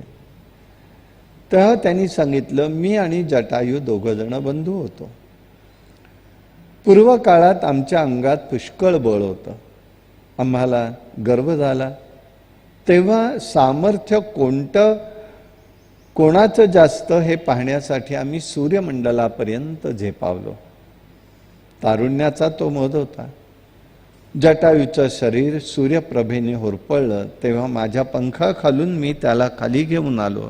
तेव्हा त्यांनी सांगितलं, मी आणि जटायू दोघंजण बंधू होतो. पूर्व काळात आमच्या अंगात पुष्कळ बळ होतं. आम्हाला गर्व झाला. तेव्हा सामर्थ्य कोणाचं जास्त हे पाहण्यासाठी आम्ही सूर्यमंडलापर्यंत झेपावलो. तारुण्याचा तो मध होता. जटायूचं शरीर सूर्यप्रभेने होरपळलं तेव्हा माझ्या पंखाखालून मी त्याला खाली घेऊन आलो.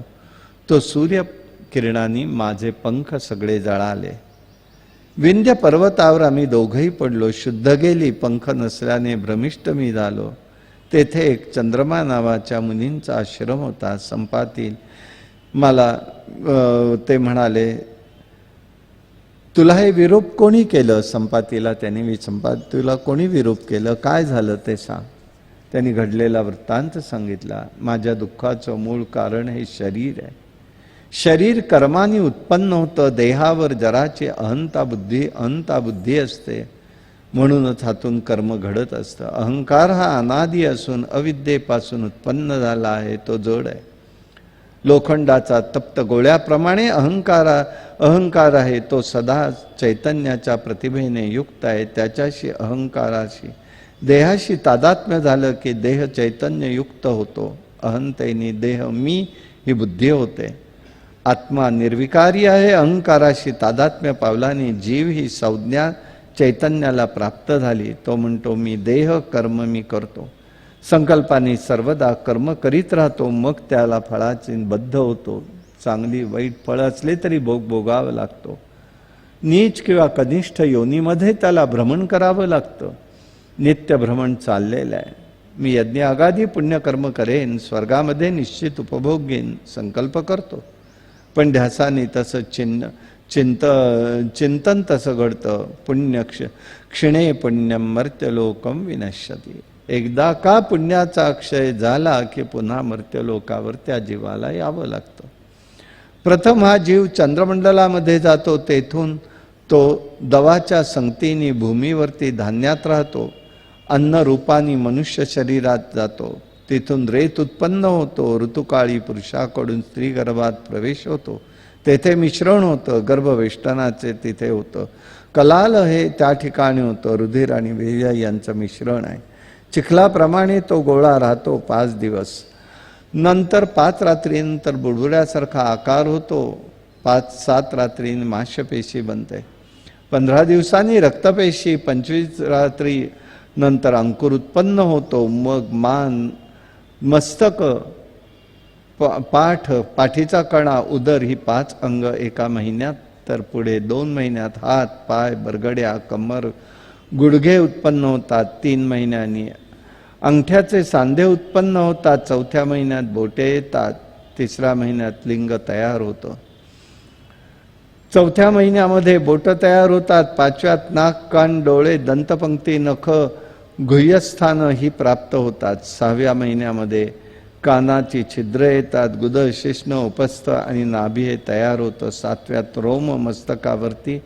तो सूर्यकिरणांनी माझे पंख सगळे जळाले. विंध्य पर्वतावर आम्ही दोघंही पडलो. शुद्ध गेली. पंख नसल्याने भ्रमिष्ट मी झालो. तेथे एक चंद्रमा नावाच्या मुनींचा आश्रम होता. संपातील मला ते म्हणाले, तुला हे विरूप कोणी केलं? संपातीला त्यांनी तुला कोणी विरूप केलं? काय झालं ते सांग. त्यांनी घडलेला वृत्तांत सांगितला. माझ्या दुःखाचं मूळ कारण हे शरीर आहे. शरीर कर्माने उत्पन्न होतं. देहावर जराची अहंता बुद्धी असते. म्हणूनच हातून कर्म घडत असतं. अहंकार हा अनादी असून अविद्येपासून उत्पन्न झाला आहे. तो जड आहे. लोखंडाचा तप्त गोळ्याप्रमाणे अहंकार आहे. तो सदा चैतन्याच्या प्रतिभेने युक्त आहे. त्याच्याशी अहंकाराशी देहाशी तादात्म्य झालं की देह चैतन्य युक्त होतो. अहंतेने देह मी ही बुद्धी होते. आत्मा निर्विकारी आहे. अहंकाराशी तादात्म्य पावलाने जीव ही संज्ञा चैतन्याला प्राप्त झाली. तो म्हणतो, मी देह कर्म मी करतो. संकल्पाने सर्वदा कर्म करीत राहतो. मग त्याला फळाची बद्ध होतो. चांगली वाईट फळ असले तरी भोग भोगावं लागतो. नीच किंवा कनिष्ठ योनीमध्ये त्याला भ्रमण करावं लागतं. नित्य भ्रमण चाललेलं आहे. मी यज्ञ आगादी पुण्यकर्म करेन, स्वर्गामध्ये निश्चित उपभोग घेईन संकल्प करतो. पण ध्यासाने तसं चिंतन तसं घडतं. क्षिणे पुण्यम मर्त्यलोकम विनश्यती. एकदा का पुण्याचा अक्षय झाला की पुन्हा मर्त्यलोकावर त्या जीवाला यावं लागतं. प्रथम हा जीव चंद्रमंडलामध्ये जातो. तेथून तो दवाच्या संगतीने भूमीवरती धान्यात राहतो. अन्न रूपाने मनुष्य शरीरात जातो. तिथून रेत उत्पन्न होतो. ऋतुकाळी पुरुषाकडून स्त्री गर्भात प्रवेश होतो. तेथे मिश्रण होतं. गर्भवेष्टनाचे तिथे होतं. कलाल हे त्या ठिकाणी होतं. रुधिर आणि वीर्य यांचं मिश्रण आहे. चिखलाप्रमाणे तो गोळा राहतो 5 दिवस. नंतर 5 रात्रीनंतर बुडबुड्यासारखा आकार होतो. 5-7 रात्रीने मांसपेशी बनते. 15 दिवसांनी रक्तपेशी. 25 रात्री नंतर अंकुर उत्पन्न होतो. मग मान, मस्तक, पाठीचा कणा, उदर ही 5 अंग एका महिन्यात. तर पुढे 2 महिन्यात हात, पाय, बरगड्या, कमर, गुडघे उत्पन्न होतात. 3 महिन्यांनी अंगठ्याचे सांधे उत्पन्न होतात. 4थ्या महिन्यात बोटे येतात. 3ऱ्या महिन्यात लिंग तयार होतं. 4थ्या महिन्यामध्ये बोट तयार होतात. 5व्यात नाक, कान, डोळे, दंतपंक्ती, नख, गुह्यस्थान ही प्राप्त होतात. 6व्या महिन्यामध्ये कानाची छिद्र येतात. गुद, शिश्न, उपस्थ आणि नाभी हे तयार होतं. 7व्यात रोम मस्तकावरती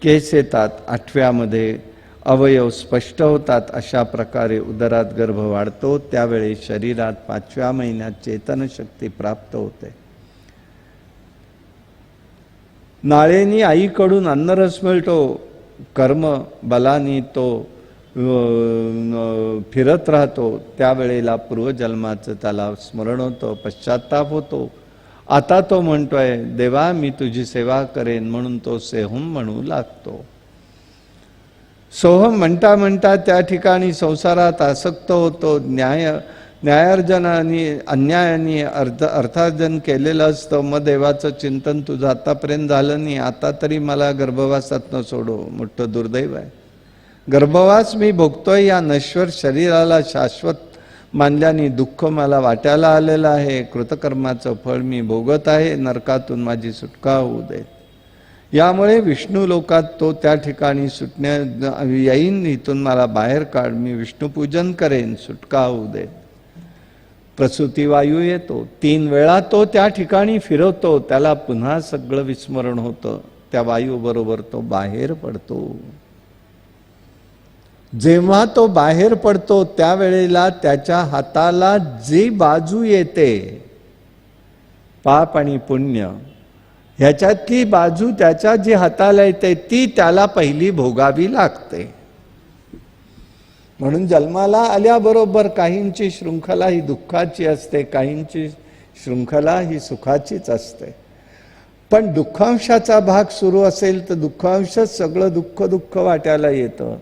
केस येतात. 8व्यामध्ये अवयव स्पष्ट होतात. अशा प्रकारे उदरात गर्भ वाढतो. त्यावेळी शरीरात 5व्या महिन्यात चेतनशक्ती प्राप्त होते. नाळेनी आईकडून अन्नरस मिळतो. कर्म बलानी तो फिरत राहतो. त्यावेळेला पूर्वजन्माचं त्याला स्मरण होतं. पश्चाताप होतो. आता तो म्हणतोय, देवा मी तुझी सेवा करेन. म्हणून तो सेहुम म्हणू लागतो. सोहम म्हणता म्हणता त्या ठिकाणी संसारात आसक्त होतो. न्यायार्जनाने अन्यायाने अर्थार्जन केलेलं असतं, मग देवाचं चिंतन तुझं आतापर्यंत झालं नाही, आता तरी मला गर्भवासातनं सोडो. मोठं दुर्दैव आहे. गर्भवास मी भोगतोय, या नश्वर शरीराला शाश्वत मानल्याने दुःख मला वाट्याला आलेलं आहे. कृतकर्माचं फळ मी भोगत आहे, नरकातून माझी सुटका होऊ दे. यामुळे विष्णू लोकात तो त्या ठिकाणी येईन, इथून मला बाहेर काढ, मी विष्णुपूजन करेन, सुटका होऊ दे. प्रसूती वायू येतो, 3 वेळा तो त्या ठिकाणी फिरवतो, त्याला पुन्हा सगळं विस्मरण होतं. त्या वायू बरोबर तो बाहेर पडतो. जेव्हा तो बाहेर पडतो त्यावेळेला त्याच्या हाताला जी बाजू येते, पाप आणि पुण्य ह्याच्यातली बाजू त्याच्या जी हाताला येते ती त्याला पहिली भोगावी लागते. म्हणून जन्माला आल्याबरोबर काहींची शृंखला ही दुःखाची असते, काहींची शृंखला ही सुखाचीच असते. पण दुःखांशाचा भाग सुरू असेल तर दुःखांशच सगळं दुःख वाट्याला येतं,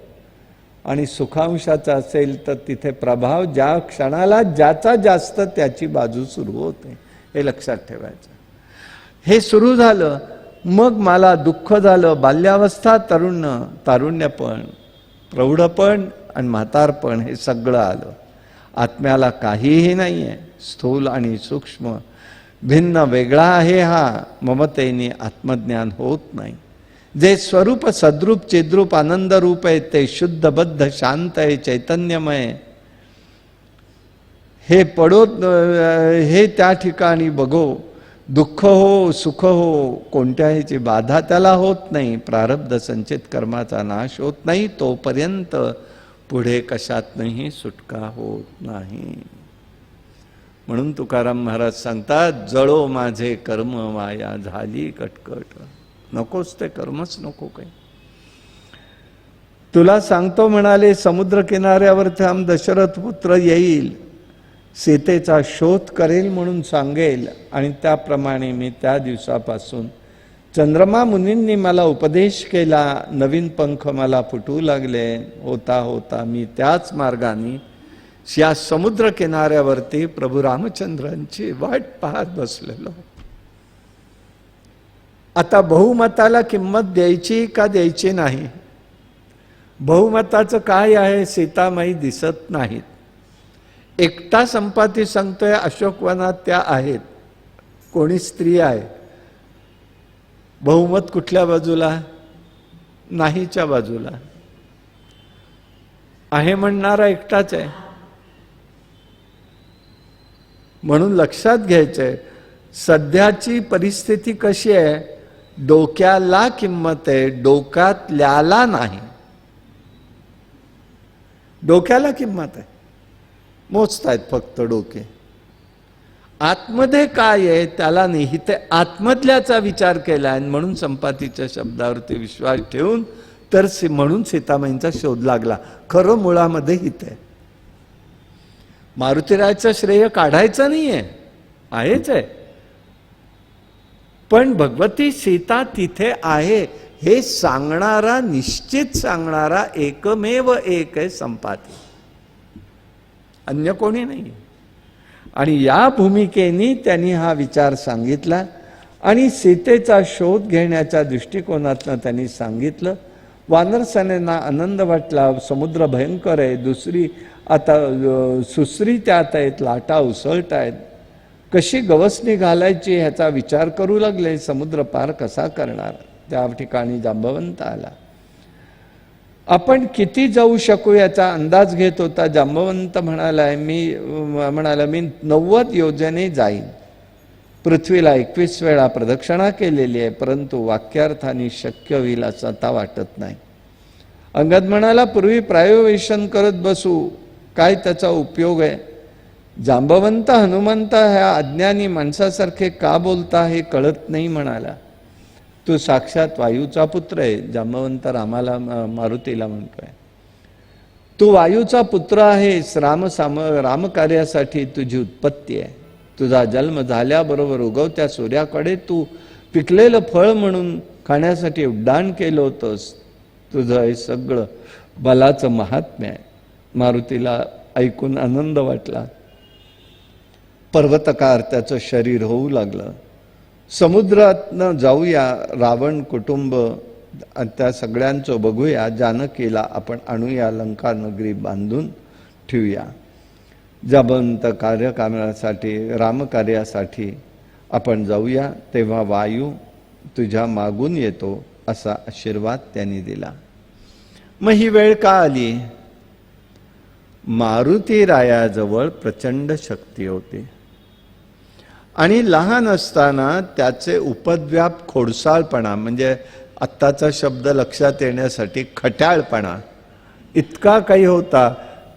आणि सुखांशाचा असेल तर तिथे प्रभाव ज्या क्षणाला ज्याचा जास्त त्याची बाजू सुरू होते. हे लक्षात ठेवायचं. हे सुरू झालं, मग मला दुःख झालं. बाल्यावस्था, तारुण्यपण, प्रौढपण आणि म्हातारपण हे सगळं आलं. आत्म्याला काहीही नाही आहे. स्थूल आणि सूक्ष्म भिन्न वेगळा आहे. हा ममतेने आत्मज्ञान होत नाही. जे स्वरूप सद्रूप चिद्रूप आनंद रूप आहे ते शुद्ध बद्ध शांत आहे, चैतन्यमय. हे पडो, हे त्या ठिकाणी बघो. दुःख हो सुख हो कोणत्याहीची बाधा त्याला होत नाही. प्रारब्ध संचित कर्माचा नाश होत नाही, तोपर्यंत पुढे कशातनंही सुटका होत नाही. म्हणून तुकाराम महाराज सांगतात, जळो माझे कर्म वाया झाली कटकट. नकोच ते कर्मच नको काही. तुला सांगतो म्हणाले, समुद्र किनाऱ्यावर थांब, दशरथ पुत्र येईल, सीतेचा शोध करेल म्हणून सांगेल. आणि त्याप्रमाणे मी त्या दिवसापासून चंद्रमा मुनींनी मला उपदेश केला, नवीन पंख मला फुटू लागले. होता होता मी त्याच मार्गाने या समुद्र किनाऱ्यावरती प्रभू रामचंद्रांची वाट पाहत बसलेलो. आता बहुमताला किंमत द्यायची का द्यायची नाही? बहुमताचं काय आहे? सीतामाई दिसत नाहीत. एकटा संपाती सांगतोय अशोकवनात त्या आहेत. कोणी स्त्री आहे? बहुमत कुठल्या बाजूला? नाहीच्या बाजूला आहे म्हणणारा एकटाच आहे. म्हणून लक्षात घ्यायचंय, सध्याची परिस्थिती कशी आहे? डोक्याला किंमत आहे, डोक्यातल्याला नाही. डोक्याला किंमत आहे, मोजतायत फक्त डोके. आतमध्ये काय आहे त्याला नाही. इथे आतमधल्याचा विचार केला, म्हणून संपातीच्या शब्दावरती विश्वास ठेवून तर म्हणून सीतामाईंचा शोध लागला. खरं मुळामध्ये हित आहे. मारुतीरायचं श्रेय काढायचं नाहीये, आहेच आहे. पण भगवती सीता तिथे आहे हे सांगणारा, निश्चित सांगणारा एकमेव एक आहे संपाती, अन्य कोणी नाही. आणि या भूमिकेने त्यांनी हा विचार सांगितला आणि सीतेचा शोध घेण्याच्या दृष्टिकोनातनं त्यांनी सांगितलं. वानरसेनेना आनंद वाटला. समुद्र भयंकर आहे. दुसरी आता सुसरी त्यात आहेत, लाटा उसळत आहेत. कशी गवसणी घालायची ह्याचा विचार करू लागले. समुद्र पार कसा करणार? त्या ठिकाणी जांबवंत आला. आपण किती जाऊ शकू याचा अंदाज घेत होता. जांबवंत म्हणाला मी 90 योजने जाईन. पृथ्वीला 21 वेळा प्रदक्षिणा केलेली आहे, परंतु वाक्यार्थाने शक्य होईल असं आता वाटत नाही. अंगद म्हणाला, पूर्वी प्रायोवेशन करत बसू, काय त्याचा उपयोग आहे? जांबवंत हनुमंत ह्या अज्ञानी माणसासारखे का बोलता हे कळत नाही म्हणाला. तू साक्षात वायूचा पुत्र आहे. जांबवंत मारुतीला म्हणतोय, तू वायूचा पुत्र आहेस. रामकार्यासाठी तुझी उत्पत्ती आहे. तुझा जन्म झाल्याबरोबर उगवत्या सूर्याकडे तू पिकलेलं फळ म्हणून खाण्यासाठी उड्डाण केलं होतंस. तुझं हे सगळं बलाचं महात्म्य आहे. मारुतीला ऐकून आनंद वाटला. पर्वतकार त्याचं शरीर होऊ लागलं. समुद्रातनं जाऊया, रावण कुटुंब त्या सगळ्यांचं बघूया, जानकीला आपण आणूया, लंका नगरी बांधून ठेवूया. जाबंत कार्यकामासाठी, रामकार्यासाठी आपण जाऊया, तेव्हा वायू तुझ्या मागून येतो असा आशीर्वाद त्यांनी दिला. मग ही वेळ का आली? मारुती रायाजवळ प्रचंड शक्ती होती आणि लहान असताना त्याचे उपद्व्याप, खोडसाळपणा, म्हणजे आत्ताचा शब्द लक्षात येण्यासाठी खट्याळपणा इतका काही होता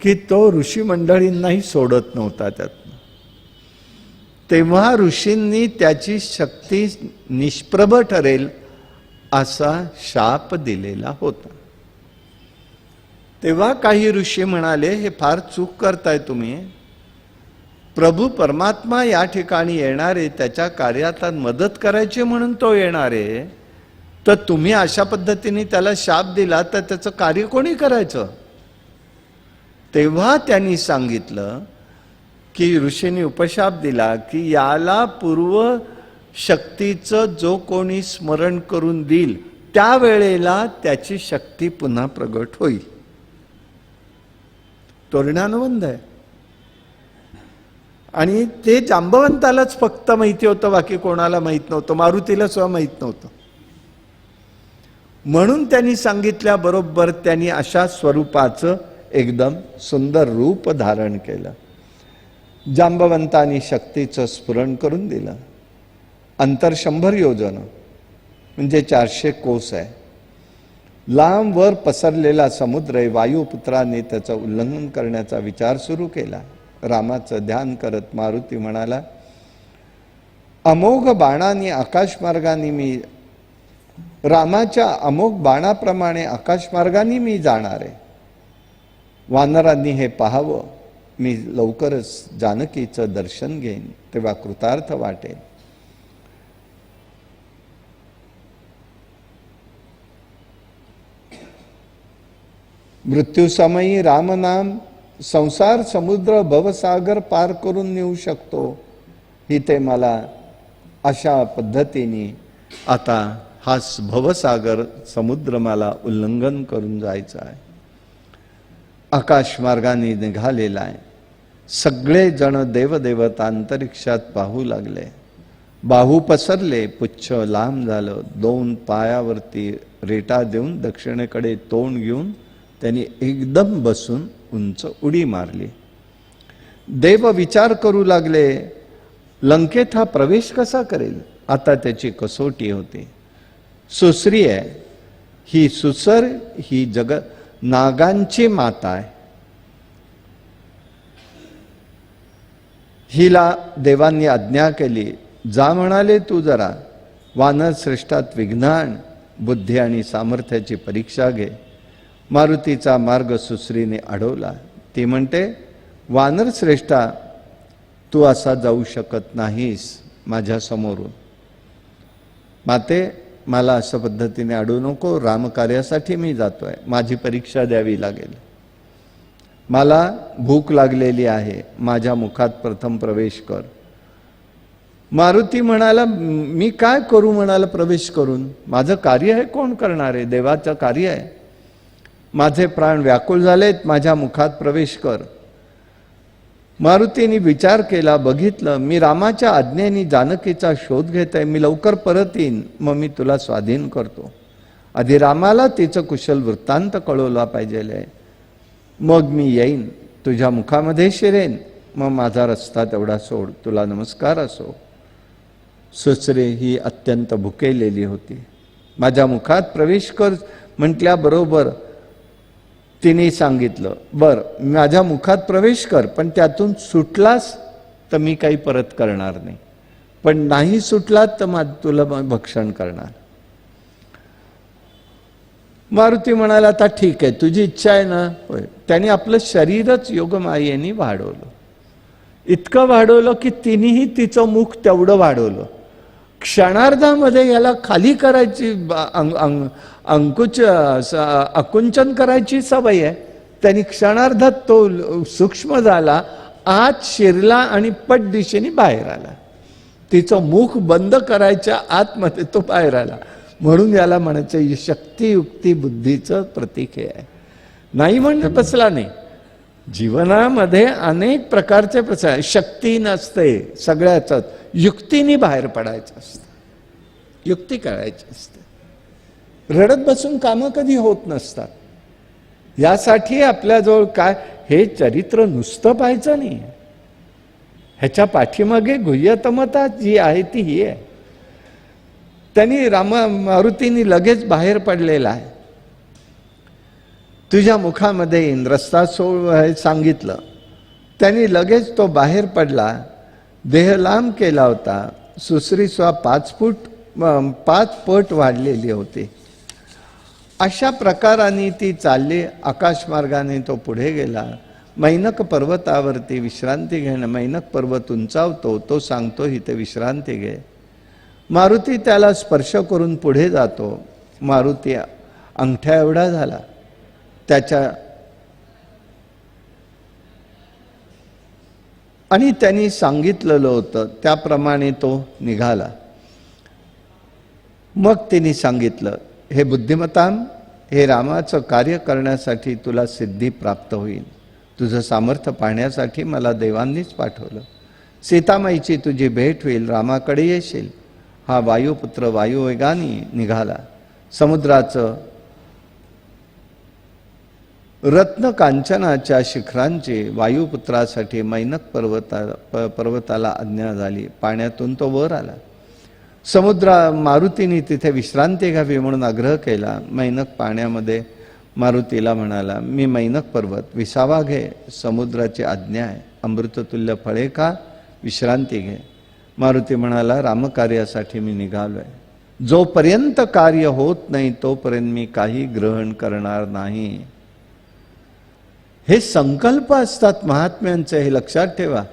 की तो ऋषी मंडळींनाही सोडत नव्हता त्यातनं. तेव्हा ऋषींनी त्याची शक्ती निष्प्रभ ठरेल असा शाप दिलेला होता. तेव्हा काही ऋषी म्हणाले, हे फार चूक करताय तुम्ही. प्रभू परमात्मा या ठिकाणी येणारे, त्याच्या कार्यात मदत करायची म्हणून तो येणारे, तर तुम्ही अशा पद्धतीने त्याला शाप दिला तर त्याचं कार्य कोणी करायचं? तेव्हा त्यांनी सांगितलं की ऋषींनी उपशाप दिला की याला पूर्व शक्तीचं जो कोणी स्मरण करून देईल त्यावेळेला त्याची शक्ती पुन्हा प्रगट होईल. तोरणानुबंध आहे आणि ते जांबवंतालाच फक्त माहिती होतं, बाकी कोणाला माहित नव्हतं, मारुतीला सुद्धा माहित नव्हतं. म्हणून त्यांनी सांगितल्याबरोबर त्यांनी अशा स्वरूपाचं एकदम सुंदर रूप धारण केलं. जांबवंतांनी शक्तीचं स्फुरण करून दिलं. अंतर 100 योजन म्हणजे 400 कोस आहे. लांब वर पसरलेला समुद्र आहे. वायुपुत्राने त्याचं उल्लंघन करण्याचा विचार सुरू केला. रामाचं ध्यान करत मारुती म्हणाला, अमोघ बाणांनी आकाशमार्गाने मी, रामाच्या अमोघ बाणाप्रमाणे आकाशमार्गाने मी जाणार आहे. वानरांनी हे पाहावं, मी लवकरच जानकीचं दर्शन घेईन, तेव्हा कृतार्थ वाटेल. मृत्यूसमयी रामनाम संसार समुद्र भवसागर पार करून नेऊ शकतो, ही ते मला अशा पद्धतीने आता हा भवसागर समुद्र मला उल्लंघन करून जायचा आहे. आकाश मार्गाने निघालेला आहे. सगळे जण देवदेवता अंतरिक्षात पाहू लागले. बाहू पसरले, पुच्छ लांब झालं. 2 पायावरती रेटा देऊन दक्षिणेकडे तोंड घेऊन त्यांनी एकदम बसून उंच उडी मारली. देव विचार करू लागले, लंकेत हा प्रवेश कसा करेल? आता त्याची कसोटी होती. सुसरी आहे ही, सुसर ही नागांची माता आहे. हिला देवांनी आज्ञा केली, जा म्हणाले तू जरा वानर श्रेष्ठात विज्ञान, बुद्धी आणि सामर्थ्याची परीक्षा घे. मारुतीचा मार्ग सुसरीने अडवला. ती म्हणते, वानर श्रेष्ठा तू असा जाऊ शकत नाहीस माझ्या समोरून. माते मला अशा पद्धतीने अडवू नको, रामकार्यासाठी मी जातोय, माझी परीक्षा द्यावी लागेल. मला भूक लागलेली आहे, माझ्या मुखात प्रथम प्रवेश कर. मारुती म्हणाला, मी काय करू म्हणाला प्रवेश करून? माझं कार्य आहे, कोण करणार आहे? देवाचं कार्य आहे. माझे प्राण व्याकुळ झालेत, माझ्या मुखात प्रवेश कर. मारुतीने विचार केला, बघितलं मी रामाच्या आज्ञेने जानकीचा शोध घेत आहे, मी लवकर परत येईन, मग मी तुला स्वाधीन करतो. आधी रामाला तिचं कुशल वृत्तांत कळवला पाहिजे, मग मी येईन, तुझ्या मुखामध्ये शिरेन, मग माझा रस्ता तेवढा सोड, तुला नमस्कार असो. सुसरे ही अत्यंत भुकेलेली होती. माझ्या मुखात प्रवेश कर म्हटल्याबरोबर तिने सांगितलं, बर माझ्या मुखात प्रवेश कर, पण त्यातून सुटलास तर मी काही परत करणार नाही, पण नाही सुटलात तर तुला भक्षण करणार. मारुती म्हणाला, आता ठीक आहे, तुझी इच्छा आहे ना. होय. त्याने आपलं शरीरच योगमायेने वाढवलं. इतकं वाढवलं की तिनेही तिचं मुख तेवढं वाढवलं. क्षणार्धामध्ये याला खाली करायची, आकुंचन करायची सवय आहे. त्यांनी क्षणार्धात तो सूक्ष्म झाला आत शिरला आणि पट दिशेने बाहेर आला. तिचं मुख बंद करायच्या आतमध्ये तो बाहेर आला. म्हणून याला म्हणायचं शक्ती युक्ती बुद्धीचं प्रतीक हे आहे. नाही म्हणजे बसला नाही. जीवनामध्ये अनेक प्रकारचे प्रसंग, शक्ती नसते सगळ्याच, युक्तीने बाहेर पडायचं असतं, युक्ती करायची असते. रडत बसून कामं कधी होत नसतात. यासाठी आपल्याजवळ काय, हे चरित्र नुसतं पाहायचं नाही, ह्याच्या पाठीमागे गुह्यतमता जी आहे ती ही आहे. त्यांनी मारुतीने लगेच बाहेर पडलेला आहे. तुझ्या मुखामध्ये येईन रस्ता सोड सांगितलं. त्यांनी लगेच तो बाहेर पडला. देह लांब केला होता. सुसरीसुआ 5 पट वाढलेली होती. अशा प्रकाराने ती चालली. आकाशमार्गाने तो पुढे गेला. मैनक पर्वतावरती विश्रांती घेणं. मैनक पर्वत उंचावतो, तो सांगतो इथे विश्रांती घे. मारुती त्याला स्पर्श करून पुढे जातो. मारुती अंगठ्या एवढा झाला. त्याच्या आणि त्यांनी सांगितलेलं होतं त्याप्रमाणे तो निघाला. मग तिने सांगितलं, हे बुद्धिमताम, हे रामाचं कार्य करण्यासाठी तुला सिद्धी प्राप्त होईल. तुझं सामर्थ्य पाहण्यासाठी मला देवांनीच पाठवलं. सीतामाईची तुझी भेट होईल, रामाकडे येशील. हा वायुपुत्र वायुवेगाने निघाला. समुद्राचं रत्न कांचनाच्या शिखरांची वायुपुत्रासाठी मैनक पर्वताला आज्ञा झाली. पाण्यातून तो वर आला. मारुतीने तिथे विश्रांती घ्यावी म्हणून आग्रह केला. मैनक पाण्यामध्ये मारुतीला म्हणाला, मी मैनक पर्वत 20वा घे, समुद्राची आज्ञा आहे. अमृततुल्य फळे खा, विश्रांती घे. मारुती म्हणाला, रामकार्यासाठी मी निघालोय. जोपर्यंत कार्य होत नाही तोपर्यंत मी काही ग्रहण करणार नाही. हे संकल्प असतात महात्म्यांचे, हे लक्षात ठेवा.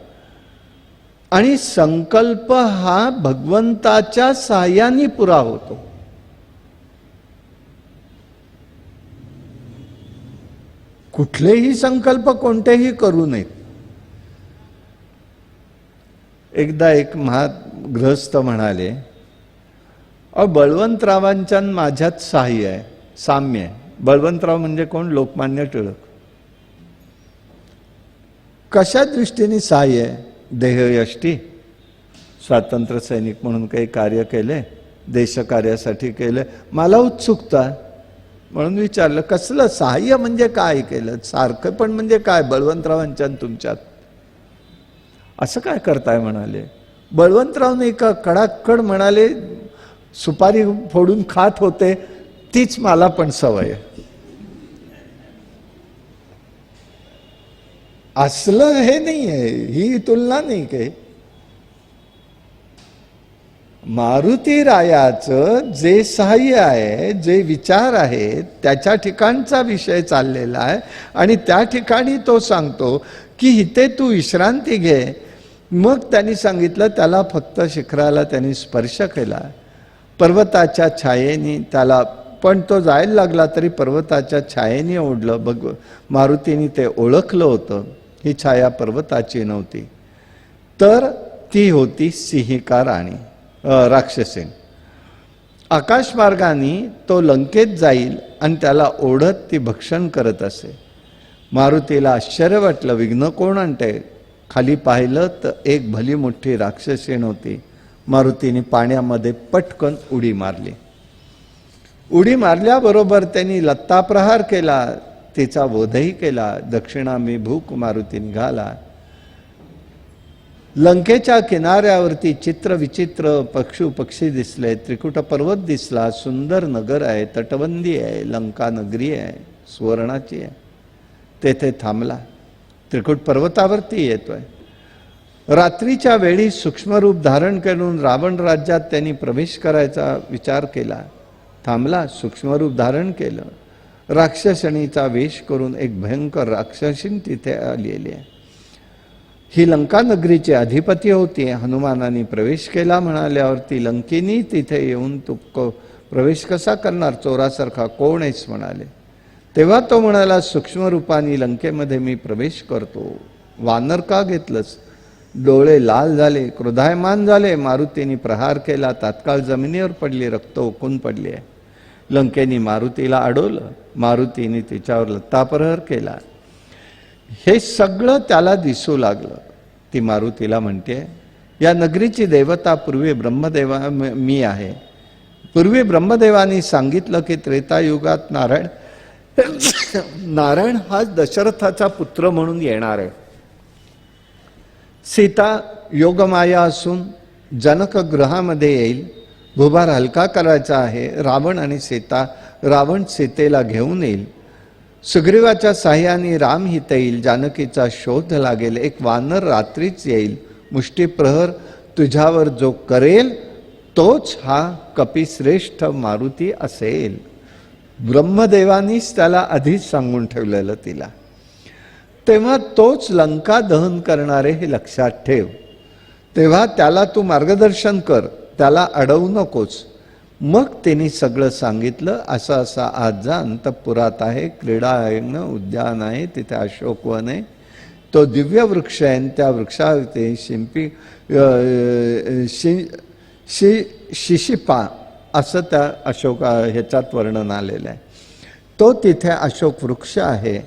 आणि संकल्प हा भगवंताच्या साहाय्याने पुरा होतो. कुठलेही संकल्प कोणतेही करू नयेत. एकदा एक गृहस्थ म्हणाले, बळवंतरावांच्या माझ्यात साह्य आहे, साम्य आहे. बळवंतराव म्हणजे कोण? लोकमान्य टिळक. कशा दृष्टीने साह्य आहे? देहयष्टी, स्वातंत्र्य सैनिक म्हणून काही कार्य केले, देशकार्यासाठी केले. मला उत्सुकता म्हणून विचारलं, कसलं सहाय्य म्हणजे काय केलं? सारखं पण म्हणजे काय बळवंतरावांच्या तुमच्यात? असं काय करताय म्हणाले. बळवंतरावने एका कडाकड म्हणाले, सुपारी फोडून खात होते, तीच मला पण सवय आहे. असलं हे नाही आहे, ही तुलना नाही काही. मारुती रायाचं जे सहाय्य आहे, जे विचार आहेत, त्याच्या ठिकाणचा विषय चाललेला आहे. आणि त्या ठिकाणी तो सांगतो की इथे तू विश्रांती घे. मग त्यांनी सांगितलं, त्याला फक्त शिखराला त्यांनी स्पर्श केला, पर्वताच्या छायेने त्याला, पण तो जायला लागला तरी पर्वताच्या छायेने ओढलं. मारुतीने ते ओळखलं होतं, ही छाया पर्वताची नव्हती, तर ती होती सिंहिका राणी, राक्षसीन. आकाशमार्गाने तो लंकेत जाईल आणि त्याला ओढत ती भक्षण करत असे. मारुतीला आश्चर्य वाटलं, विघ्न कोण आणते? खाली पाहिलं तर एक भली मोठी राक्षसीन होती. मारुतीने पाण्यामध्ये पटकन उडी मारली. उडी मारल्याबरोबर त्यांनी लत्ताप्रहार केला, तिचा वधही केला. दक्षिणामी भूक मारुती निघाला. लंकेच्या किनाऱ्यावरती चित्र विचित्र पक्षी दिसले. त्रिकुट पर्वत दिसला. सुंदर नगर आहे, तटबंदी आहे, लंका नगरी आहे, सुवर्णाची आहे. तेथे थांबला. त्रिकुट पर्वतावरती येतोय. रात्रीच्या वेळी सूक्ष्मरूप धारण करून रावण राज्यात त्यांनी प्रवेश करायचा विचार केला. थांबला, सूक्ष्मरूप धारण केलं. राक्षसणीचा वेश करून एक भयंकर राक्षसीन तिथे आलेली आहे. ही लंका नगरीची अधिपती होती. हनुमानाने प्रवेश केला म्हणाल्यावरती लंकेनी तिथे येऊन तू प्रवेश कसा करणार? चोरासारखा कोण आहेस म्हणाले. तेव्हा तो म्हणाला, सूक्ष्म रूपाने लंकेमध्ये मी प्रवेश करतो. वानर का घेतलंस? डोळे लाल झाले, क्रोधायमान झाले. मारुतीने प्रहार केला, तात्काळ जमिनीवर पडली, रक्त ओकून पडली आहे. लंकेने मारुतीला अडवलं, मारुतीने तिच्यावर लत्ताप्रहार केला. हे सगळं त्याला दिसू लागलं. ती मारुतीला म्हणते, या नगरीची देवता पूर्वी ब्रह्मदेवा मी आहे. पूर्वी ब्रह्मदेवाने सांगितलं की त्रेतायुगात नारायण हा दशरथाचा पुत्र म्हणून येणार आहे. सीता योगमाया असून जनक गृहामध्ये येईल. भुभार हलका करायचा आहे. रावण सीतेला घेऊन येईल. सुग्रीवाच्या साह्याने राम हित येईल. जानकीचा शोध लागेल. एक वानर रात्रीच येईल. मुष्टीप्रहर तुझ्यावर जो करेल तोच हा कपिश्रेष्ठ मारुती असेल. ब्रह्मदेवानीच त्याला आधीच सांगून ठेवलेलं तिला. तेव्हा तोच लंका दहन करणारे हे लक्षात ठेव. तेव्हा त्याला तू मार्गदर्शन कर, त्याला अडवू नकोस. मग तिने सगळं सांगितलं. असं असं आज जा, अंतपुरात आहे, क्रीडा आहे, उद्यान आहे, तिथे अशोकवन आहे, तो दिव्य वृक्ष आहे. त्या वृक्षावरती शिशिपा असं त्या ह्याच्यात वर्णन आलेलं आहे. तो तिथे अशोक वृक्ष आहे.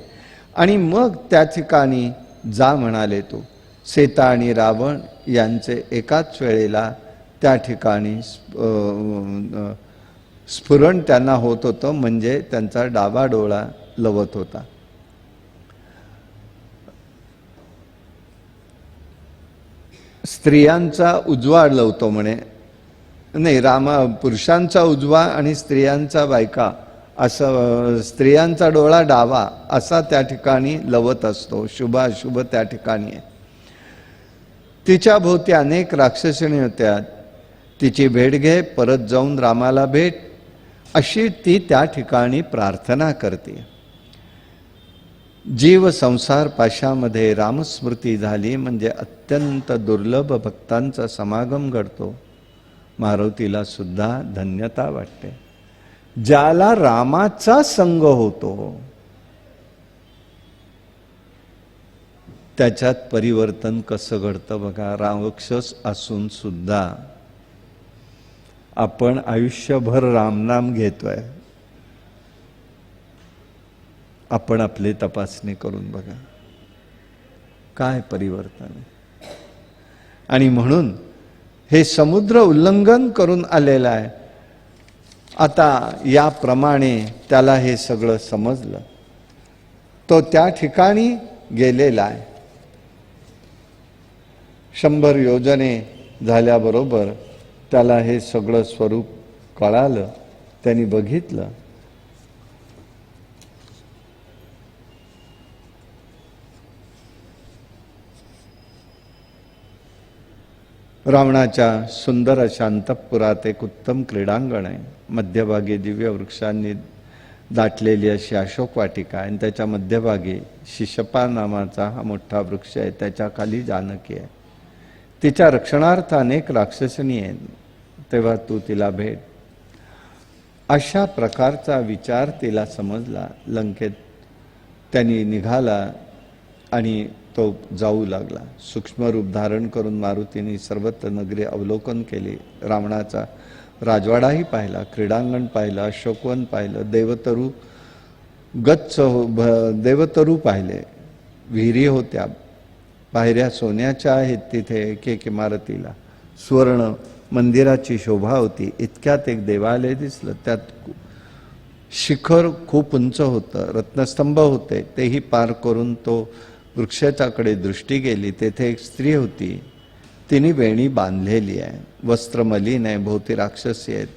आणि मग त्या ठिकाणी जा म्हणाले तू. सीता आणि रावण यांचे एकाच वेळेला त्या ठिकाणी स्फुरण त्यांना होत होतं. म्हणजे त्यांचा डावा डोळा लवत होता. स्त्रियांचा उजवा लवतो म्हणे, नाही, पुरुषांचा उजवा आणि स्त्रियांचा बायका असं, स्त्रियांचा डोळा डावा असा त्या ठिकाणी लवत असतो. शुभ अशुभ त्या ठिकाणी आहे. तिच्या भोवती अनेक राक्षसिणी होत्या. तिची भेट घे, परत जाऊन रामाला भेट, अशी ती त्या ठिकाणी प्रार्थना करते. जीव संसार पाशामध्ये रामस्मृती झाली म्हणजे अत्यंत दुर्लभ भक्तांचा समागम घडतो. मारुतीला सुद्धा धन्यता वाटते. ज्याला रामाचा संग होतो त्याच्यात परिवर्तन कसं घडतं बघा. रामक्षस असून सुद्धा आपण आयुष्यभर रामनाम घेतोय. आपण आपली तपासणी करून बघा काय परिवर्तन आहे. आणि म्हणून हे समुद्र उल्लंघन करून आलेलं आहे. आता याप्रमाणे त्याला हे सगळं समजलं. तो त्या ठिकाणी गेलेला आहे. 100 योजने झाल्याबरोबर त्याला हे सगळं स्वरूप कळालं. त्यांनी बघितलं. रावणाच्या सुंदर अशा अंतःपुरात एक उत्तम क्रीडांगण आहे. मध्यभागी दिव्य वृक्षांनी दाटलेली अशी अशोक वाटिका आहे. आणि त्याच्या मध्यभागी शिशपा नावाचा हा मोठा वृक्ष आहे. त्याच्या खाली जानकी आहे. तिच्या रक्षणार्थ अनेक राक्षसिणी आहेत. तेव्हा तू तिला भेट. अशा प्रकारचा विचार तिला समजला. लंकेत त्यांनी निघाला आणि तो जाऊ लागला. सूक्ष्म रूप धारण करून मारुतीने सर्वत्र नगरी अवलोकन केली. रावणाचा राजवाडाही पाहिला, क्रीडांगण पाहिलं, अशोकवन पाहिलं, देवतरू पाहिले, विहिरी होत्या, पायऱ्या सोन्याच्या आहेत तिथे एक एक इमारतीला. सुवर्ण मंदिराची शोभा होती. इतक्यात एक देवालय दिसलं. त्यात शिखर खूप उंच होतं, रत्नस्तंभ होते. तेही पार करून तो वृक्षाच्याकडे दृष्टी गेली. तेथे एक स्त्री होती. तिने वेणी बांधलेली आहे, वस्त्र मलिन आहे, भोवती राक्षसी आहेत.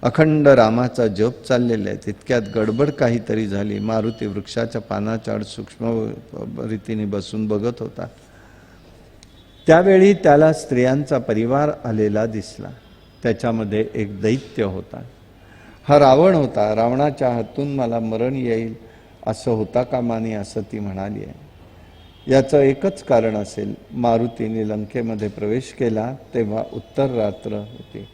अखंड रामाचा जप चाललेला आहे. तितक्यात गडबड काहीतरी झाली. मारुती वृक्षाच्या पानाच्या आड सूक्ष्म रीतीने बसून बघत होता. त्यावेळी त्याला स्त्रियांचा परिवार आलेला दिसला. त्याच्यामध्ये एक दैत्य होता. हा रावण होता. रावणाच्या हातून मला मरण येईल असं होता कामा नये असं ती म्हणाली आहे. याचं एकच कारण असेल. मारुतीने लंकेमध्ये प्रवेश केला तेव्हा उत्तर रात्र होती.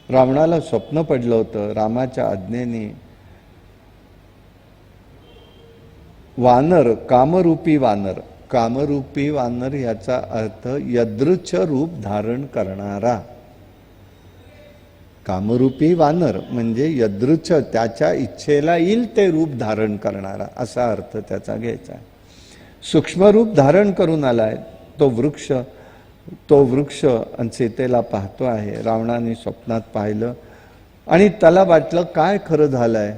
रावणाला स्वप्न पडलं होतं. रामाच्या आज्ञेने वानर, कामरूपी वानर कामरूपी वानर याचा अर्थ यदृच्छ रूप धारण करणारा. कामरूपी वानर म्हणजे यदृच्छ, त्याच्या इच्छेला येईल ते रूप धारण करणारा असा अर्थ त्याचा घ्यायचा. सूक्ष्म रूप धारण करून आलाय तो वृक्ष आणि सीतेला पाहतो आहे. रावणाने स्वप्नात पाहिलं आणि त्याला वाटलं काय खरं झालंय,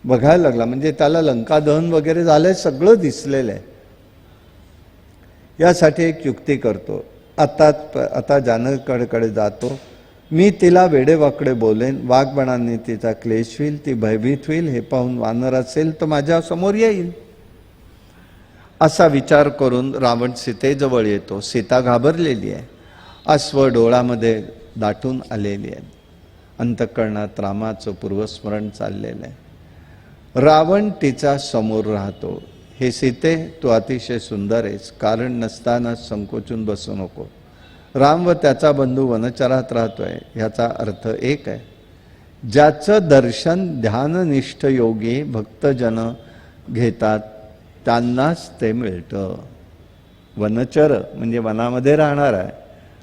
बघायला लागला. म्हणजे त्याला लंका दहन वगैरे झालंय, सगळं दिसलेलं आहे. यासाठी एक युक्ती करतो. आता जानकीकडे जातो, मी तिला वेडेवाकडे बोलेन, वाघबाणांनी तिचा क्लेश होईल, ती भयभीत होईल. हे पाहून वानर असेल तर माझ्या समोर येईल. असा विचार करून रावण सीतेजवळ येतो. सीता घाबरलेली आहे, अश्व डोळामध्ये दाटून आलेली आहे. अंतःकरणात रामाचं पूर्वस्मरण चाललेलं आहे. रावण तिचा समोर राहतो. हे सीते, तू अतिशय सुंदर आहेस, कारण नसताना संकोचून बसू नको. राम व त्याचा बंधू वनचरात राहतोय ह्याचा अर्थ एक आहे. ज्याचं दर्शन ध्याननिष्ठ योगी भक्तजन घेतात त्यांनाच ते मिळतं. वनचर म्हणजे वनामध्ये राहणार आहे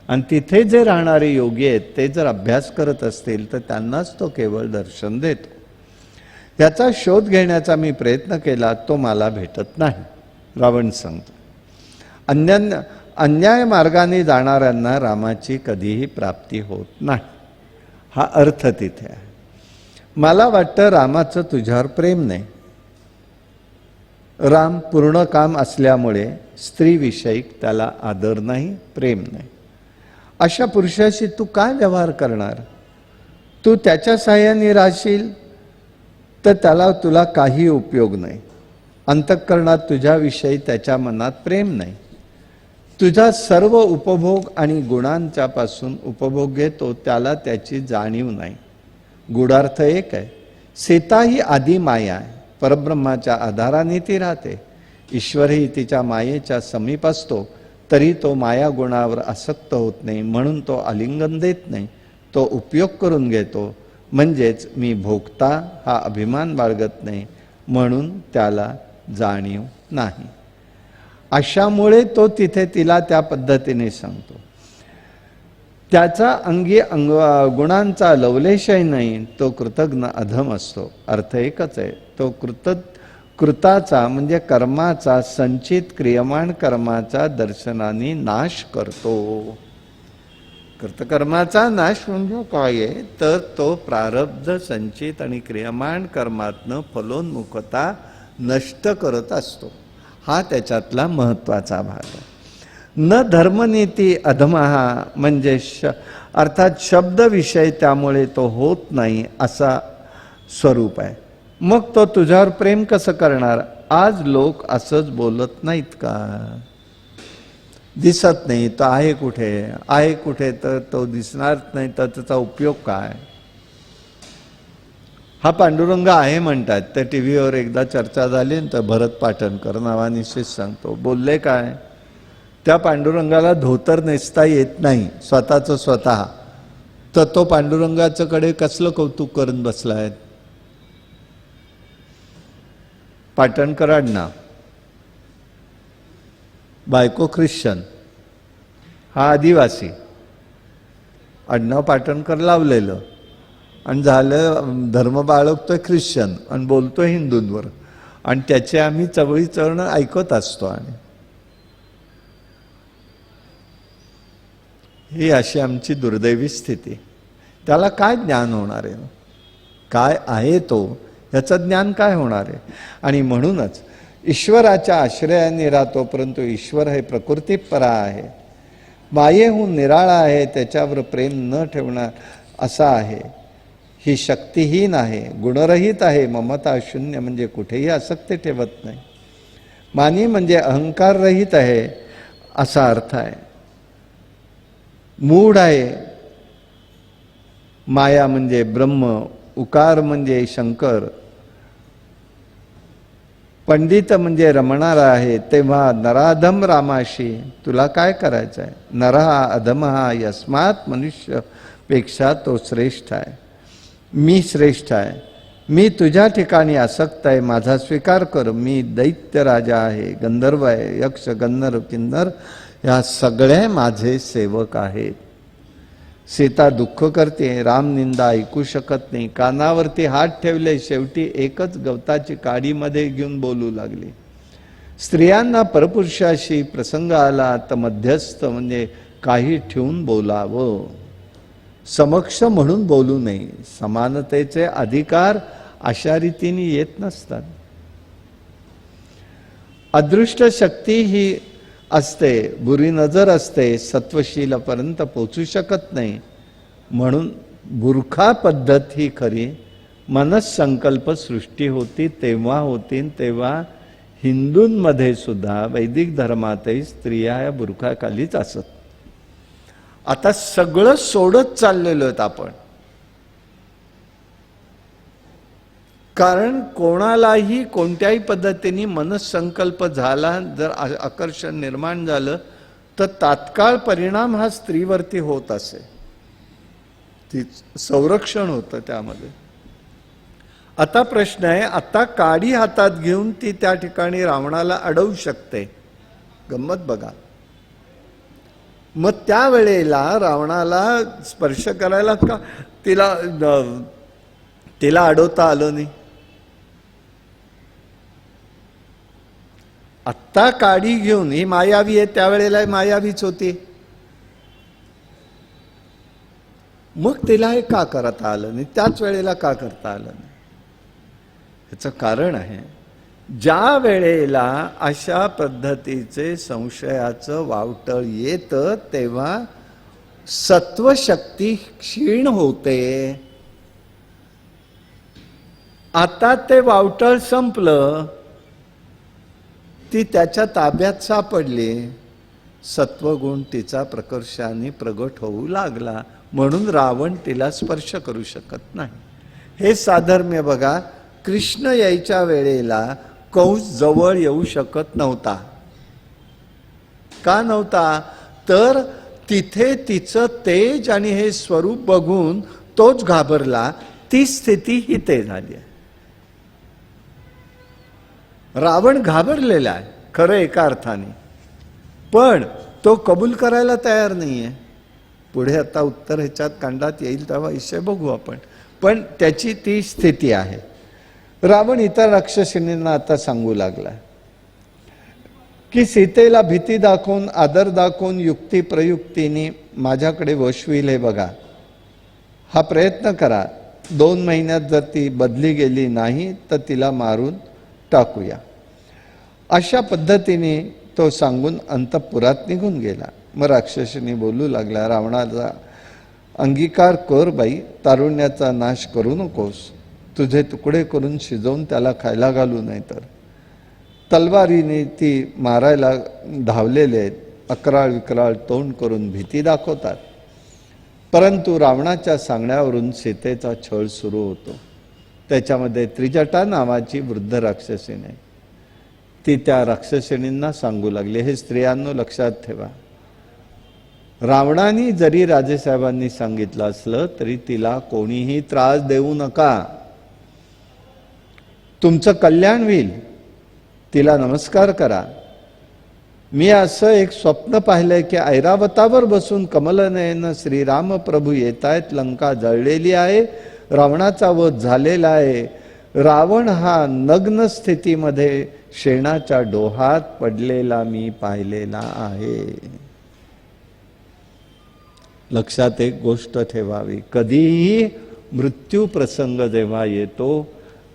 आणि तिथे जे राहणारे योगी आहेत ते जर अभ्यास करत असतील तर त्यांनाच तो केवळ दर्शन देतो. याचा शोध घेण्याचा मी प्रयत्न केला, तो मला भेटत नाही, रावण सांगतो. अन्याय मार्गाने जाणाऱ्यांना रामाची कधीही प्राप्ती होत नाही, हा अर्थ तिथे आहे. मला वाटतं रामाचं तुझ्यावर प्रेम नाही. राम पूर्ण काम असल्यामुळे स्त्रीविषयी त्याला आदर नाही, प्रेम नाही. अशा पुरुषाशी तू काय व्यवहार करणार? तू त्याच्या साह्याने राहशील तर त्याला तुला काही उपयोग नाही. अंतःकरणात तुझ्याविषयी त्याच्या मनात प्रेम नाही. तुझा सर्व उपभोग आणि गुणांच्या पासून उपभोग घेतो, त्याला त्याची जाणीव नाही. गूढार्थ एक आहे. सीता ही आदी माया आहे, परब्रह्माच्या आधाराने ती राहते. ईश्वरही तिच्या मायेच्या समीप असतो, तरी तो माया गुणावर आसक्त होत नाही, म्हणून तो आलिंगन देत नाही, तो उपयोग करून घेतो. म्हणजेच मी भोगता हा अभिमान बाळगत नाही, म्हणून त्याला जाणीव नाही. अशामुळे तो तिथे तिला त्या पद्धतीने सांगतो. त्याचा अंगी गुणांचा लवलेशही नाही, तो कृतज्ञ अधम असतो. अर्थ एकच आहे. तो कृताचा म्हणजे कर्माचा, संचित क्रियमाण कर्माचा दर्शनाने नाश करतो. कृतकर्माचा नाश म्हणजे काय आहे तर तो प्रारब्ध संचित आणि क्रियमाण कर्मातनं फलोन्मुखता नष्ट करत असतो. हा त्याच्यातला महत्त्वाचा भाग आहे. न धर्मनीती अधमहा म्हणजे अर्थात शब्द विषय, त्यामुळे तो होत नाही असा स्वरूप आहे. मग तो तुझ्यावर प्रेम कसं करणार? आज लोक असंच बोलत नाहीत का? दिसत नाही तो आहे कुठे तर तो दिसणार नाही तर त्याचा उपयोग काय? हा पांडुरंग आहे म्हणतात. त्या टीव्हीवर एकदा चर्चा झाली तर भरत पाटणकर नावानिशीच सांगतो, बोलले काय? त्या पांडुरंगाला धोतर नेसता येत नाही स्वतः, तर तो पांडुरंगाच्या कडे कसलं कौतुक करून बसलाय? पाटणकर आडनाव, बायको ख्रिश्चन, हा आदिवासी, आडनाव पाटणकर लावलेलं आणि झालं धर्म बाळगतोय ख्रिश्चन आणि बोलतोय हिंदूंवर, आणि त्याचे आम्ही चवळी चरण ऐकत असतो. आणि ही अशी आमची दुर्दैवी स्थिती. त्याला काय ज्ञान होणार आहे? काय आहे तो, याचं ज्ञान काय होणार आहे? आणि म्हणूनच ईश्वराच्या आश्रयाने राहतो, परंतु ईश्वर हे प्रकृतीपरा आहे, मायेहून निराळा आहे, त्याच्यावर प्रेम न ठेवणार असा आहे. ही शक्तिहीन आहे, गुणरहित आहे, ममता शून्य म्हणजे कुठेही आसक्ती ठेवत नाही. मानी म्हणजे अहंकार रहित आहे असा अर्थ आहे. मूढ आहे, माया म्हणजे ब्रह्म, उकार म्हणजे शंकर, पंडित म्हणजे रमणारा आहे. तेव्हा नराधम रामाशी तुला काय करायचं आहे? नरहा अधमहा यस्मात मनुष्यपेक्षा तो श्रेष्ठ आहे, मी श्रेष्ठ आहे. मी तुझ्या ठिकाणी आसक्त आहे, माझा स्वीकार कर. मी दैत्य राजा आहे, गंधर्व आहे, यक्ष गंधर्व किन्नर या सगळे माझे सेवक आहेत. सीता दुःख करते, राम निंदा ऐकू शकत नाही, कानावरती हात ठेवले, शेवटी एकच गवताची काडीमध्ये घेऊन बोलू लागली. स्त्रियांना परपुरुषाशी प्रसंग आला तर मध्यस्थ म्हणजे काही ठेवून बोलावं, समक्ष म्हणून बोलू नये. समानतेचे अधिकार अशा रीतीने येत नसतात. अदृष्ट शक्ती ही असते, बुरी नजर असते, सत्वशीलापर्यंत पोचू शकत नाही. म्हणून बुरखा पद्धत ही खरी मनसंकल्प सृष्टी होती तेव्हा होती, तेव्हा हिंदूंमध्ये सुद्धा वैदिक धर्मातही स्त्रिया या बुरखाखालीच असत. आता सगळं सोडत चाललेलो आहेत आपण, कारण कोणालाही कोणत्याही पद्धतीने मनसंकल्प झाला, जर आकर्षण निर्माण झालं तर तात्काळ परिणाम हा स्त्रीवरती होत असे, ती संरक्षण होतं त्यामध्ये. आता प्रश्न आहे, आता काडी हातात घेऊन ती त्या ठिकाणी रावणाला अडवू शकते. गंमत बघा. मग त्यावेळेला रावणाला स्पर्श करायला का तिला अडवता आलं नाही. आत्ता काडी घेऊन ही मायावी आहे, त्यावेळेला मायावीच होती. मग तिला हे का करता आलं नाही, त्याच वेळेला का करता आलं नाही? याचं कारण आहे, ज्या वेळेला अशा पद्धतीचे संशयाचं वावटळ येतं तेव्हा सत्वशक्ती क्षीण होते. आता ते वावटळ संपलं, ती त्याच्या ताब्यात सापडली, सत्वगुण तिचा प्रकर्षाने प्रगट होऊ लागला, म्हणून रावण तिला स्पर्श करू शकत नाही. हे साधर्म्य बघा. कृष्ण यायच्या वेळेला कंस जवळ येऊ शकत नव्हता. का नव्हता? तर तिथे तिचं तेज आणि हे स्वरूप बघून तोच घाबरला. ती स्थिती इथे झाली आहे. रावण घाबरलेला आहे खरं एका अर्थाने, पण तो कबूल करायला तयार नाहीये. पुढे आता उत्तर ह्याच्यात कांडात येईल तेव्हा विषय बघू आपण, पण त्याची ती स्थिती आहे. रावण इतर राक्षसींना आता सांगू लागला की सीतेला भीती दाखवून, आदर दाखवून, युक्ती प्रयुक्तीने माझ्याकडे वशविले बघा. हा प्रयत्न करा. 2 महिन्यात जर ती बदली गेली नाही तर तिला मारून टाकूया. अशा पद्धतीने तो सांगून अंतःपुरात निघून गेला. मग राक्षसीने बोलू लागला, रावणाचा अंगीकार कर बाई, तारुण्याचा नाश करू नकोस. तुझे तुकडे करून शिजवून त्याला खायला घालू, नाही तर तलवारीने ती मारायला धावलेले आहेत. अकराळ विकराळ तोंड करून भीती दाखवतात. परंतु रावणाच्या सांगण्यावरून सीतेचा छळ सुरू होतो. त्याच्यामध्ये त्रिजटा नावाची वृद्ध राक्षसीने, ती त्या राक्षसिणींना सांगू लागली, हे स्त्रियांनो लक्षात ठेवा, रावणाने जरी राजेसाहेबांनी सांगितलं असलं तरी तिला कोणीही त्रास देऊ नका, तुमचं कल्याण होईल, तिला नमस्कार करा. मी असं एक स्वप्न पाहिलंय की ऐरावतावर बसून कमलनयन श्रीराम प्रभू येत आहेत. लंका जळलेली आहे, रावणाचा वध झालेला आहे. रावण हा नग्न स्थितीमध्ये शेणाच्या डोहात पडलेला मी पाहिलेला आहे. लक्षात एक गोष्ट ठेवावी, कधीही मृत्यू प्रसंग जेव्हा येतो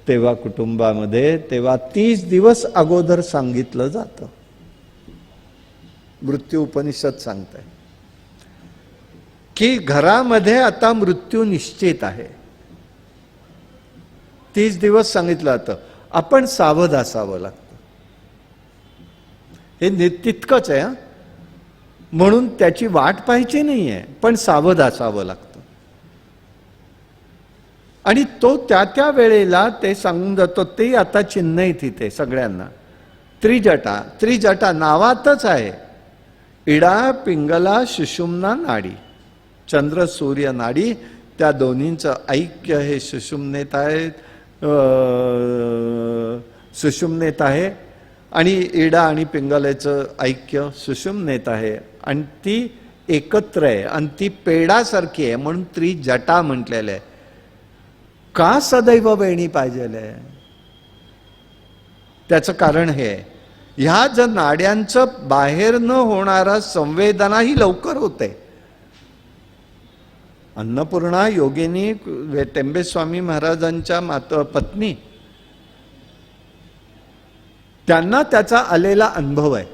तेव्हा कुटुंबामध्ये, तेव्हा 30 दिवस अगोदर सांगितलं जातं. मृत्यू उपनिषद सांगते की घरामध्ये आता मृत्यू निश्चित आहे. 30 दिवस सांगितलं जातं. आपण सावध असावं लागतं. हे तितकंच आहे. म्हणून त्याची वाट पाहायची नाहीये, पण सावध असावं लागतं. आणि तो त्या वेळेला ते सांगून जातो. ते आता चिन्ह आहे तिथे सगळ्यांना. त्रिजटा नावातच आहे. इडा पिंगला सुषुम्ना नाडी, चंद्र सूर्य नाडी, त्या दोन्हींचं ऐक्य हे सुषुम्नेत आहे. सुषुम्नेत आहे आणि इडा आणि पिंगलेचं ऐक्य सुषुम्नेत आहे आणि ती एकत्र आहे आणि ती पेडासारखी आहे म्हणून त्रिजटा म्हटलेलं आहे. का सदैव वेणी पाहिजेल आहे? त्याचं कारण हे आहे, ह्या जर नाड्यांचं बाहेर न होणारा संवेदनाही लवकर होते. अन्नपूर्णा योगिनी टेंबेस्वामी महाराजांच्या पत्नी, त्यांना त्याचा आलेला अनुभव आहे.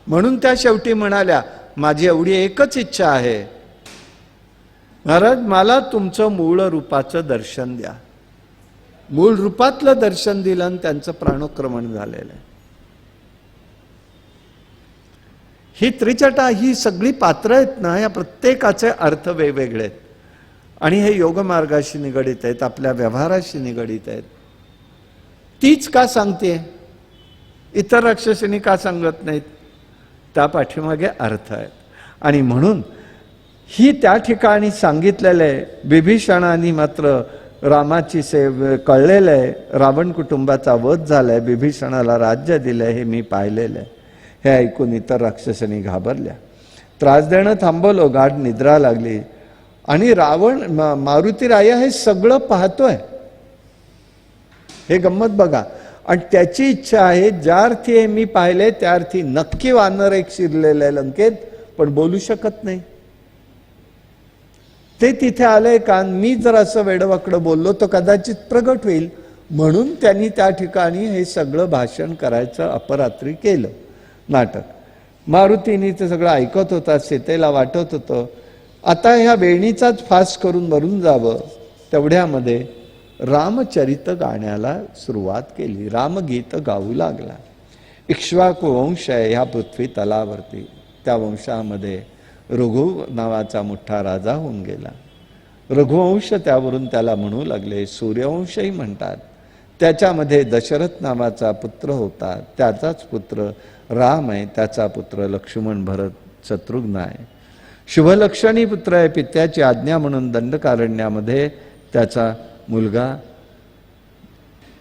म्हणून त्या शेवटी म्हणाल्या, माझी एवढी एकच इच्छा आहे महाराज, मला तुमचं मूळ रूपाचं दर्शन द्या. मूळ रूपातलं दर्शन दिलं आणि त्यांचं प्राणोक्रमण झालेलं आहे. ही त्रिजटा, ही सगळी पात्र आहेत ना, या प्रत्येकाचे अर्थ वेगवेगळे आहेत आणि हे योगमार्गाशी निगडित आहेत, आपल्या व्यवहाराशी निगडित आहेत. तीच का सांगते, इतर राक्षसींनी का सांगत नाहीत? त्या पाठीमागे अर्थ आहेत. आणि म्हणून ही त्या ठिकाणी सांगितलेलं आहे. विभीषणाने मात्र रामाची कळलेलं आहे, रावण कुटुंबाचा वध झालाय, विभीषणाला राज्य दिलंय, हे मी पाहिलेलं आहे. हे ऐकून इतर राक्षसांनी घाबरल्या. त्रास देणं थांबवलं, गाढ निद्रा लागली आणि रावण मारुती राया हे सगळं पाहतोय. हे गंमत बघा. आणि त्याची इच्छा आहे, ज्या अर्थी हे मी पाहिले त्या अर्थी नक्की वानर एक शिरलेलं आहे लंकेत, पण बोलू शकत नाही. ते तिथे आलंय का, मी जर असं वेडवाकडं बोललो तर कदाचित प्रगट होईल, म्हणून त्यांनी त्या ठिकाणी हे सगळं भाषण करायचं अपरात्री केलं नाटक. मारुतीने ते सगळं ऐकत होता, सीतेला वाटत होतं आता ह्या वेणीचाच फास करून मरून जावं. तेवढ्यामध्ये रामचरित गाण्याला सुरुवात केली, रामगीत गाऊ लागला. इक्ष्वाकू वंश आहे ह्या पृथ्वी तलावरती, त्या वंशामध्ये रघु नावाचा मोठा राजा होऊन गेला. रघुवंश त्यावरून त्याला म्हणू लागले, सूर्यवंशही म्हणतात. त्याच्यामध्ये दशरथ नावाचा पुत्र होता, त्याचाच पुत्र राम आहे, त्याचा पुत्र लक्ष्मण, भरत, शत्रुघ्न आहे. शुभलक्षणी पुत्र आहे. पित्याची आज्ञा म्हणून दंडकारण्यामध्ये त्याचा मुलगा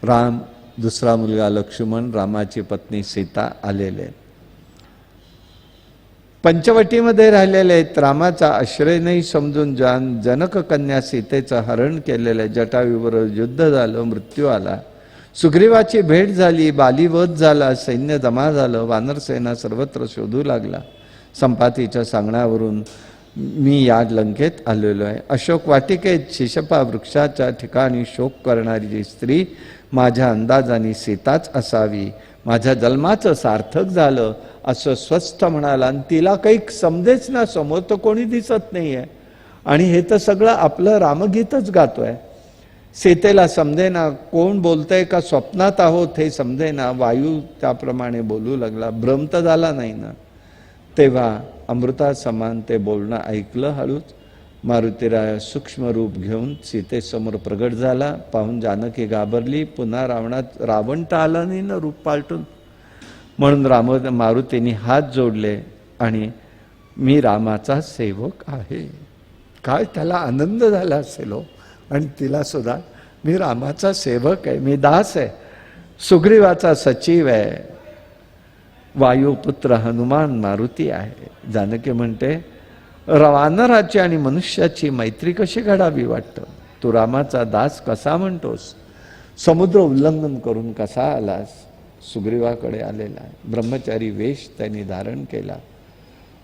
राम, दुसरा मुलगा लक्ष्मण, रामाची पत्नी सीता आलेले. पंचवटीमध्ये राहिलेले आहेत. रामाचा आश्रय नाही समजून जनक कन्या सीतेचं हरण केलेलं, जटायूवर युद्ध झालं, मृत्यू आला. सुग्रीवाची भेट झाली, बालीवध झाला, सैन्य जमा झालं, वानरसेना सर्वत्र शोधू लागला. संपातीच्या सांगण्यावरून मी या लंकेत आलेलो आहे. अशोक वाटिकेत शिशपा वृक्षाच्या ठिकाणी शोक करणारी जी स्त्री माझ्या अंदाजाने सीताच असावी. माझ्या जन्माचं सार्थक झालं असं स्वस्थ म्हणाला. आणि तिला काही समजेच ना, समोर तर कोणी दिसत नाहीये आणि हे तर सगळं आपलं रामगीतच गातोय. सीतेला समजेना, कोण बोलतंय का स्वप्नात आहोत हे समजेना. वायू त्याप्रमाणे बोलू लागला, भ्रम तर झाला नाही ना. तेव्हा अमृता समान ते बोलणं ऐकलं. हळूच मारुतीराया सूक्ष्म रूप घेऊन सीतेसमोर प्रगट झाला. पाहून जानकी घाबरली. पुन्हा रावण तर आला नाही ना रूप पालटून. म्हणून मारुतीने हात जोडले आणि मी रामाचा सेवक आहे. काय त्याला आनंद झाला असेल हो. आणि तिला सुद्धा, मी रामाचा सेवक आहे, मी दास आहे, सुग्रीवाचा सचिव आहे, वायुपुत्र हनुमान मारुती आहे. जानकी म्हणते, वानराची आणि मनुष्याची मैत्री कशी घडावी वाटतं. तू रामाचा दास कसा म्हणतोस? समुद्र उल्लंघन करून कसा आलास? सुग्रीवाकडे आलेला आहे. ब्रह्मचारी वेश त्यांनी धारण केला.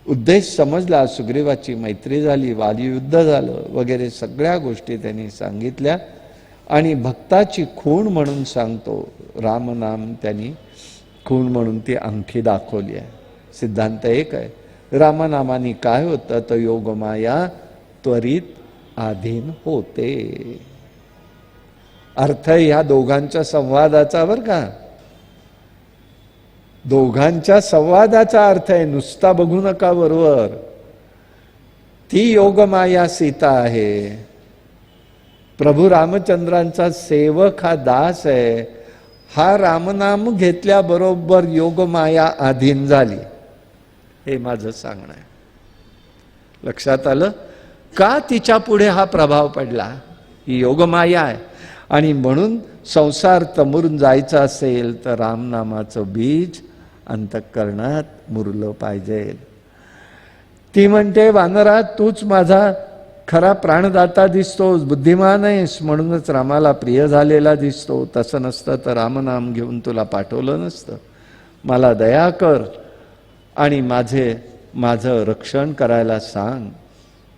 उद्देश समजला, सुग्रीवाची मैत्री झाली, वालीयुद्ध झालं वगैरे सगळ्या गोष्टी त्यांनी सांगितल्या. आणि भक्ताची खूण म्हणून सांगतो, रामनाम त्यांनी खूण म्हणून ती अंगठी दाखवली आहे. सिद्धांत एक आहे, रामनामाने काय होतं तर योगमाया त्वरित आधीन होते. अर्थ ह्या दोघांच्या संवादाचा बरं का, दोघांच्या संवादाचा अर्थ आहे, नुसता बघू नका बरोबर. ती योगमाया सीता आहे, प्रभू रामचंद्रांचा सेवक हा दास आहे. हा रामनाम घेतल्याबरोबर योगमाया अधीन झाली, हे माझं सांगणं आहे. लक्षात आलं का तिच्या पुढे हा प्रभाव पडला? ही योगमाया आहे. आणि म्हणून संसार तमरून जायचा असेल तर रामनामाचं बीज अंतःकरणात मुरलं पाहिजे. ती म्हणते, वानरा तूच माझा खरा प्राणदाता दिसतोस, बुद्धिमान आहेस, म्हणूनच रामाला प्रिय झालेला दिसतो. तसं नसतं तर रामनाम घेऊन तुला पाठवलं नसतं. मला दया कर आणि माझं रक्षण करायला सांग.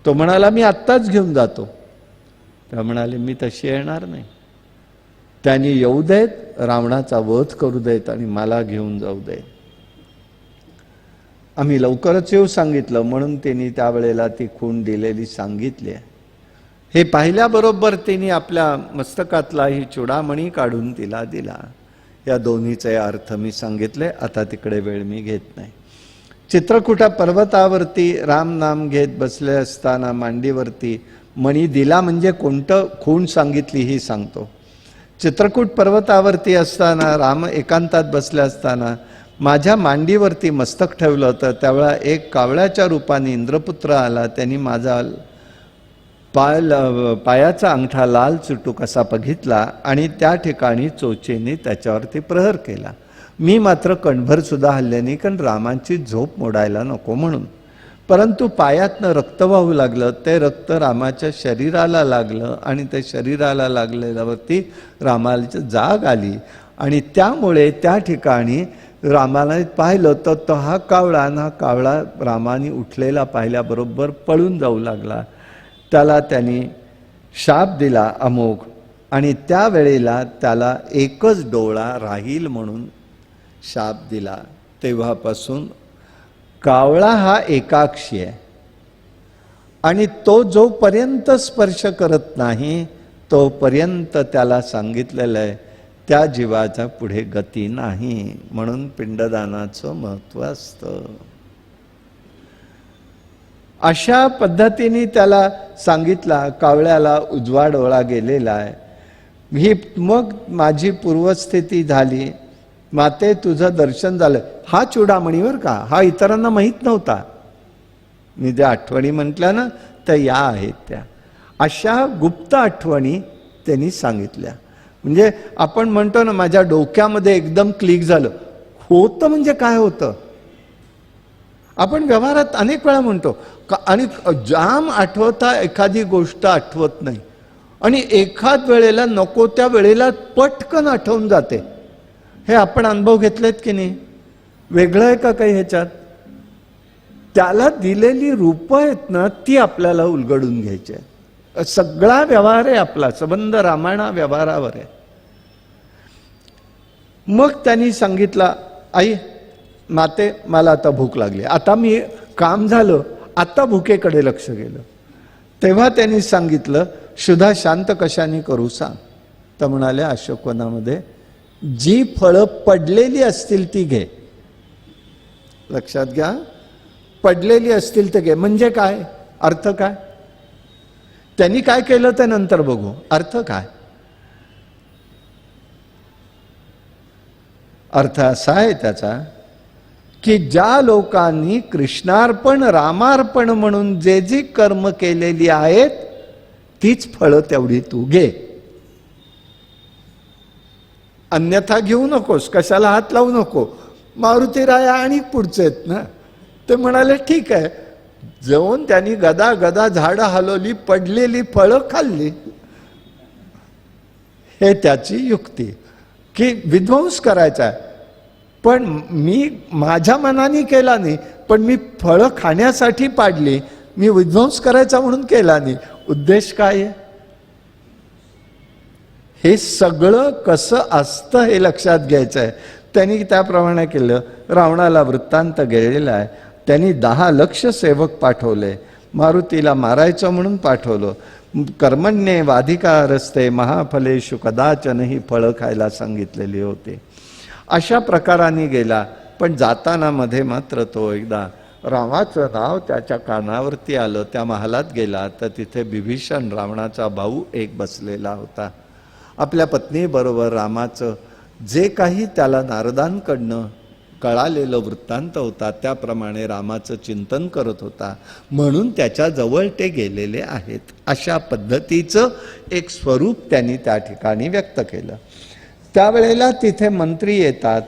तो म्हणाला, मी आत्ताच घेऊन जातो. त्या म्हणाले, मी तशी येणार नाही. त्यांनी येऊ देत, रावणाचा वध करू देत आणि मला घेऊन जाऊ देत. आम्ही लवकरच येऊ सांगितलं, म्हणून त्यांनी त्यावेळेला ती खूण दिलेली सांगितली आहे. हे पाहिल्याबरोबर त्यांनी आपल्या मस्तकातला ही चुडामणी काढून तिला दिला. या दोन्हीचे अर्थ मी सांगितले, आता तिकडे वेळ मी घेत नाही. चित्रकूटा पर्वतावरती राम नाम घेत बसले असताना मांडीवरती मणी दिला, म्हणजे कोणतं खूण सांगितली ही सांगतो. चित्रकूट पर्वतावरती असताना राम एकांतात बसले असताना माझ्या मांडीवरती मस्तक ठेवलं होतं. त्यावेळा एक कावळ्याच्या रूपाने इंद्रपुत्र आला. त्यांनी माझा पायाचा अंगठा लाल चुटूक असा बघितला आणि त्या ठिकाणी चोचेने त्याच्यावरती प्रहार केला. मी मात्र कणभर सुद्धा हल्ले नाही, कारण रामांची झोप मोडायला नको म्हणून. परंतु पायातनं रक्त वाहू लागलं. ते रक्त रामाच्या शरीराला लागलं आणि ते शरीराला लागलेल्यावरती रामाला जाग आली आणि त्यामुळे त्या ठिकाणी रामाला पाहिलं तर हा कावळा रामाने उठलेला पाहिल्याबरोबर पळून जाऊ लागला. त्याला त्यांनी शाप दिला अमोघ आणि त्यावेळेला त्याला एकच डोळा राहील म्हणून शाप दिला. तेव्हापासून कावळा हा एकाक्षी आहे आणि तो जोपर्यंत स्पर्श करत नाही तोपर्यंत त्याला सांगितलेलं आहे त्या जीवाच्या पुढे गती नाही. म्हणून पिंडदानाचं महत्त्व असतं. अशा पद्धतीने त्याला सांगितला. कावळ्याला उजवा डोळा गेलेला आहे. ही मग माझी पूर्वस्थिती झाली. माते तुझं दर्शन झालं. हा चूडामणीवर का, हा इतरांना माहीत नव्हता. मी ज्या आठवणी म्हटल्या ना त्या या आहेत त्या. अशा गुप्त आठवणी त्यांनी सांगितल्या. म्हणजे आपण म्हणतो ना माझ्या डोक्यामध्ये एकदम क्लिक झालं. होतं म्हणजे काय होतं आपण व्यवहारात अनेक वेळा म्हणतो आणि जाम आठवता एखादी गोष्ट आठवत नाही आणि एखाद वेळेला नको त्या वेळेला पटकन आठवून जाते. हे आपण अनुभव घेतलेत की नाही? वेगळं आहे का काही ह्याच्यात? त्याला दिलेली रूपं आहेत ना ती आपल्याला उलगडून घ्यायची आहे. सगळा व्यवहार आहे आपला, संबंध रामायणा व्यवहारावर आहे. मग त्यांनी सांगितलं, आई माते मला आता भूक लागली. आता मी काम झालं, आता भुकेकडे लक्ष गेलं. तेव्हा त्यांनी सांगितलं, शुद्धा शांत कशाने करू सांग. तर म्हणाले, अशोकवनामध्ये जी फळं पडलेली असतील ती घे. लक्षात घ्या, पडलेली असतील ते घे. म्हणजे काय अर्थ? काय त्यांनी काय केलं ते नंतर बघू. अर्थ काय? अर्थ असा आहे त्याचा की ज्या लोकांनी कृष्णार्पण रामार्पण म्हणून जे जी कर्म केलेली आहेत तीच फळं तेवढी तू घे. अन्यथा घेऊ नकोस, कशाला हात लावू नको. मारुतीराया आणि पुढचे आहेत ना, ते म्हणाले ठीक आहे. जाऊन त्यांनी गदा गदा झाडं हलवली, पडलेली फळं खाल्ली. हे त्याची युक्ती की विध्वंस करायचा आहे. पण मी माझ्या मनाने केला नाही, पण मी फळं खाण्यासाठी पाडली, मी विध्वंस करायचा म्हणून केला नाही. उद्देश काय आहे? हे सगळं कसं असतं हे लक्षात घ्यायचं आहे. त्यांनी त्याप्रमाणे केलं. रावणाला वृत्तांत गेलेला आहे. त्यांनी 10 लक्ष सेवक पाठवले. मारुतीला मारायचं म्हणून पाठवलं. कर्मण्ये वाधिकारस्ते महाफलेषु कदाचन ही फळं खायला सांगितलेली होती. अशा प्रकाराने गेला. पण जाताना मध्ये मात्र तो एकदा रामाचं नाव त्याच्या कानावरती आलं. त्या महालात गेला तर तिथे बिभीषण रावणाचा भाऊ एक बसलेला होता. आपल्या पत्नीबरोबर रामाचं जे काही त्याला नारदांकडनं कळालेलं वृत्तांत होता, त्याप्रमाणे रामाचं चिंतन करत होता, म्हणून त्याच्याजवळ ते गेलेले आहेत. अशा पद्धतीचं एक स्वरूप त्यांनी त्या ठिकाणी व्यक्त केलं. त्यावेळेला तिथे मंत्री येतात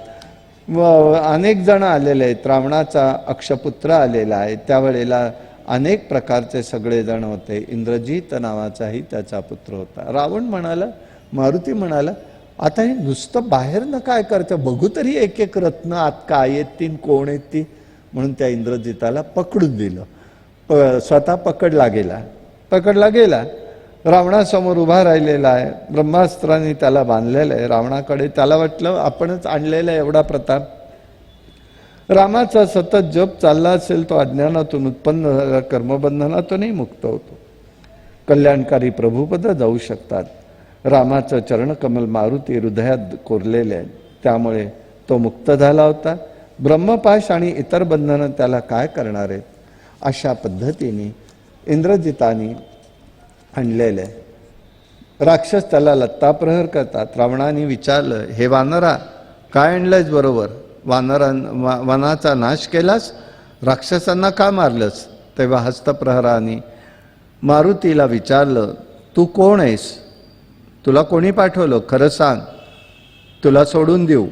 व अनेक जण आलेले आहेत. रावणाचा अक्षपुत्र आलेला आहे. त्यावेळेला अनेक प्रकारचे सगळेजण होते. इंद्रजित नावाचाही त्याचा पुत्र होता. रावण म्हणाला, मारुती म्हणाला, आता हे नुसतं बाहेरनं काय करतं, बघू तरी एक एक रत्न आत काय येतील, कोण येतील. म्हणून त्या इंद्रजिताला पकडून दिलं. स्वतः पकडला गेला. रावणासमोर उभा राहिलेला आहे. ब्रह्मास्त्राने त्याला बांधलेलं आहे. रावणाकडे त्याला वाटलं आपणच आणलेला एवढा प्रताप. रामाचा सतत जप चालला असेल, तो अज्ञानातून उत्पन्न झालेला कर्मबंधनातूनही मुक्त होतो. कल्याणकारी प्रभुपद जाऊ शकतात. रामाचं चरणकमल मारुती हृदयात कोरलेले आहे, त्यामुळे तो मुक्त झाला होता. ब्रह्मपाश आणि इतर बंधनं त्याला काय करणार आहेत, अशा पद्धतीने इंद्रजितानी आणलेले आहे. राक्षस त्याला लत्ताप्रहर करतात. रावणाने विचारलं, हे वानरा काय आणलंयस बरोबर? वनाचा नाश केलास, राक्षसांना का मारलंस? तेव्हा हस्तप्रहराने मारुतीला विचारलं, तू कोण आहेस? तुला कोणी पाठवलं? खरं सांग, तुला सोडून देऊ.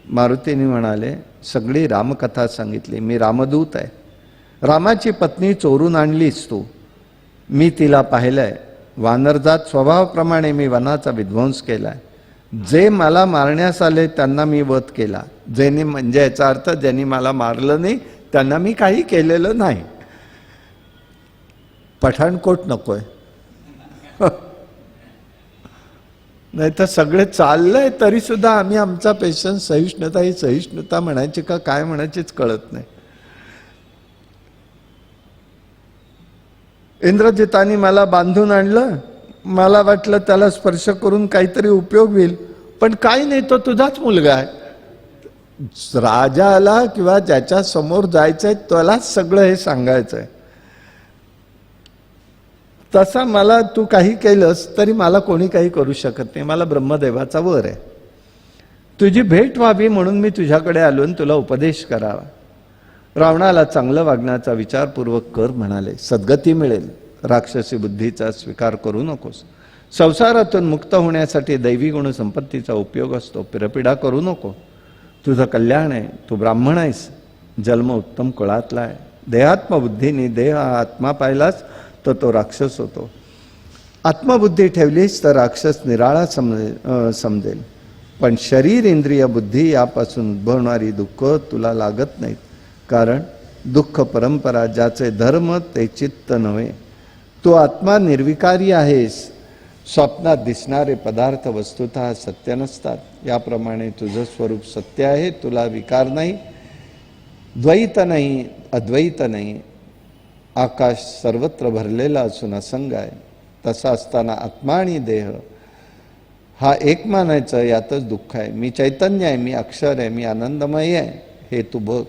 मारुतीने म्हणाले, सगळी रामकथा सांगितली. मी रामदूत आहे. रामाची पत्नी चोरून आणलीस तू, मी तिला पाहिलंय. वानरजात स्वभावाप्रमाणे मी वनाचा विध्वंस केलाय. जे मला मारण्यास आले त्यांना मी वध केला. ज्यांनी, म्हणजे याचा अर्थ ज्यांनी मला मारलं नाही त्यांना मी काही केलेलं नाही. पठाणकोट नकोय. नाही तर सगळे चाललंय तरी सुद्धा आम्ही आमचा पेशन्स, सहिष्णुता, ही सहिष्णुता म्हणायची का काय म्हणायचीच कळत नाही. इंद्रजितानी मला बांधून आणलं. मला वाटलं त्याला स्पर्श करून काहीतरी उपयोग होईल, पण काही नाही, तो तुझाच मुलगा आहे. राजाला किंवा ज्याच्या समोर जायचंय त्यालाच सगळं हे सांगायचंय. तसा मला तू काही केलंस तरी मला कोणी काही करू शकत नाही. मला ब्रह्मदेवाचा वर आहे. तुझी भेट व्हावी म्हणून मी तुझ्याकडे आलो आणि तुला उपदेश करावा. रावणाला चांगलं वागण्याचा विचारपूर्वक कर म्हणाले. सद्गती मिळेल. राक्षसी बुद्धीचा स्वीकार करू नकोस. संसारातून मुक्त होण्यासाठी दैवी गुण संपत्तीचा उपयोग असतो. पिरपिडा करू नको. तुझं कल्याण आहे. तू ब्राह्मण आहेस. जन्म उत्तम कुळातला आहे. देहात्मबुद्धीने देह हा आत्मा पाहिलास तर तो राक्षस होतो. आत्मबुद्धी ठेवलीस तर राक्षस निराळा समजेल. पण शरीर, इंद्रिय, बुद्धी यापासून उद्भवणारी दुःख तुला लागत नाहीत. कारण दुःख परंपरा, ज्याचे धर्म ते चित्त नव्हे. तू आत्मा निर्विकारी आहेस. स्वप्नात दिसणारे पदार्थ वस्तुतः सत्य नसतात. याप्रमाणे तुझं स्वरूप सत्य आहे. तुला विकार नाही, द्वैत नाही, अद्वैत नाही. आकाश सर्वत्र भरलेला असून असंग आहे. तसा असताना आत्मा आणि देह हा एक मानायचं, यातच दुःख आहे. मी चैतन्य आहे, मी अक्षर आहे, मी आनंदमय आहे, हे तू बघ.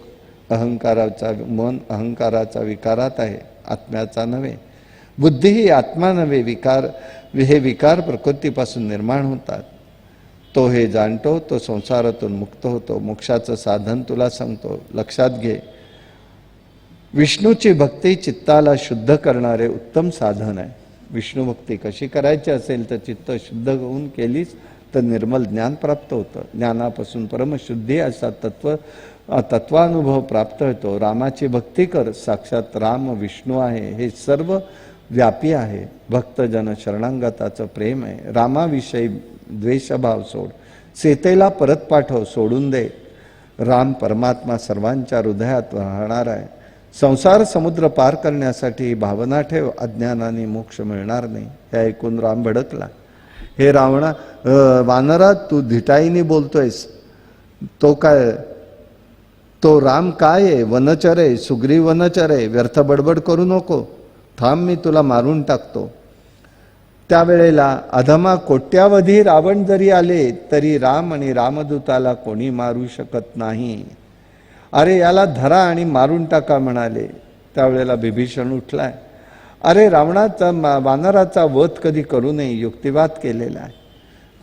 मन अहंकाराचा विकारात आहे, आत्म्याचा नव्हे. बुद्धी ही आत्मा नव्हे, हे विकार प्रकृतीपासून निर्माण होतात. तो हे जाणतो, तो संसारातून मुक्त होतो. मोक्षाचं साधन तुला सांगतो, लक्षात घे. विष्णूची भक्ती चित्ताला शुद्ध करणारे उत्तम साधन आहे. विष्णू भक्ती कशी करायची असेल तर चित्त शुद्ध होऊन केलीच तर निर्मल ज्ञान प्राप्त होतं. ज्ञानापासून परमशुद्धी असा तत्वानुभव प्राप्त होतो. रामाची भक्ती कर. साक्षात राम विष्णू आहे, हे सर्व व्यापी आहे. भक्तजन शरणांगताचं प्रेम आहे. रामाविषयी द्वेषभाव सोड. सीतेला परत पाठव, सोडून दे. राम परमात्मा सर्वांच्या हृदयात राहणार आहे. संसार समुद्र पार करण्यासाठी भावना ठेव. अज्ञानाने मोक्ष मिळणार नाही. हे ऐकून राम भडकला. हे रावणा, वानरा, तू धिटाईने बोलतोयस. तो राम काय आहे? वनचर आहे, सुग्रीव वनचर आहे. व्यर्थ बडबड करू नको. थांब, मी तुला मारून टाकतो. त्यावेळेला अधमा कोट्यावधी रावण जरी आले तरी राम आणि रामदूताला कोणी मारू शकत नाही. अरे याला धरा आणि मारून टाका म्हणाले. त्यावेळेला विभीषण उठलाय. अरे रावणाचा, वानराचा वध कधी करू नये, युक्तिवाद केलेला आहे.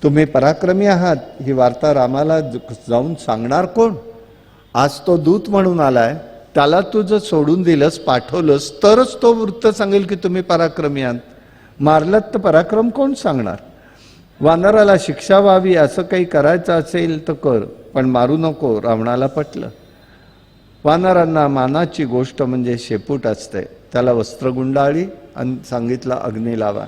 तुम्ही पराक्रमी आहात ही वार्ता रामाला जाऊन सांगणार कोण? आज तो दूत म्हणून आलाय, त्याला तू जर सोडून दिलंस, पाठवलंस, तरच तो वृत्त सांगेल की तुम्ही पराक्रमी आहात. मारलात तर पराक्रम कोण सांगणार? वानराला शिक्षा व्हावी असं काही करायचं असेल तर कर, पण मारू नको. रावणाला पटलं. वानरांना मानाची गोष्ट म्हणजे शेपूट असते. त्याला वस्त्र गुंडाळी आणि सांगितलं अग्नी लावा.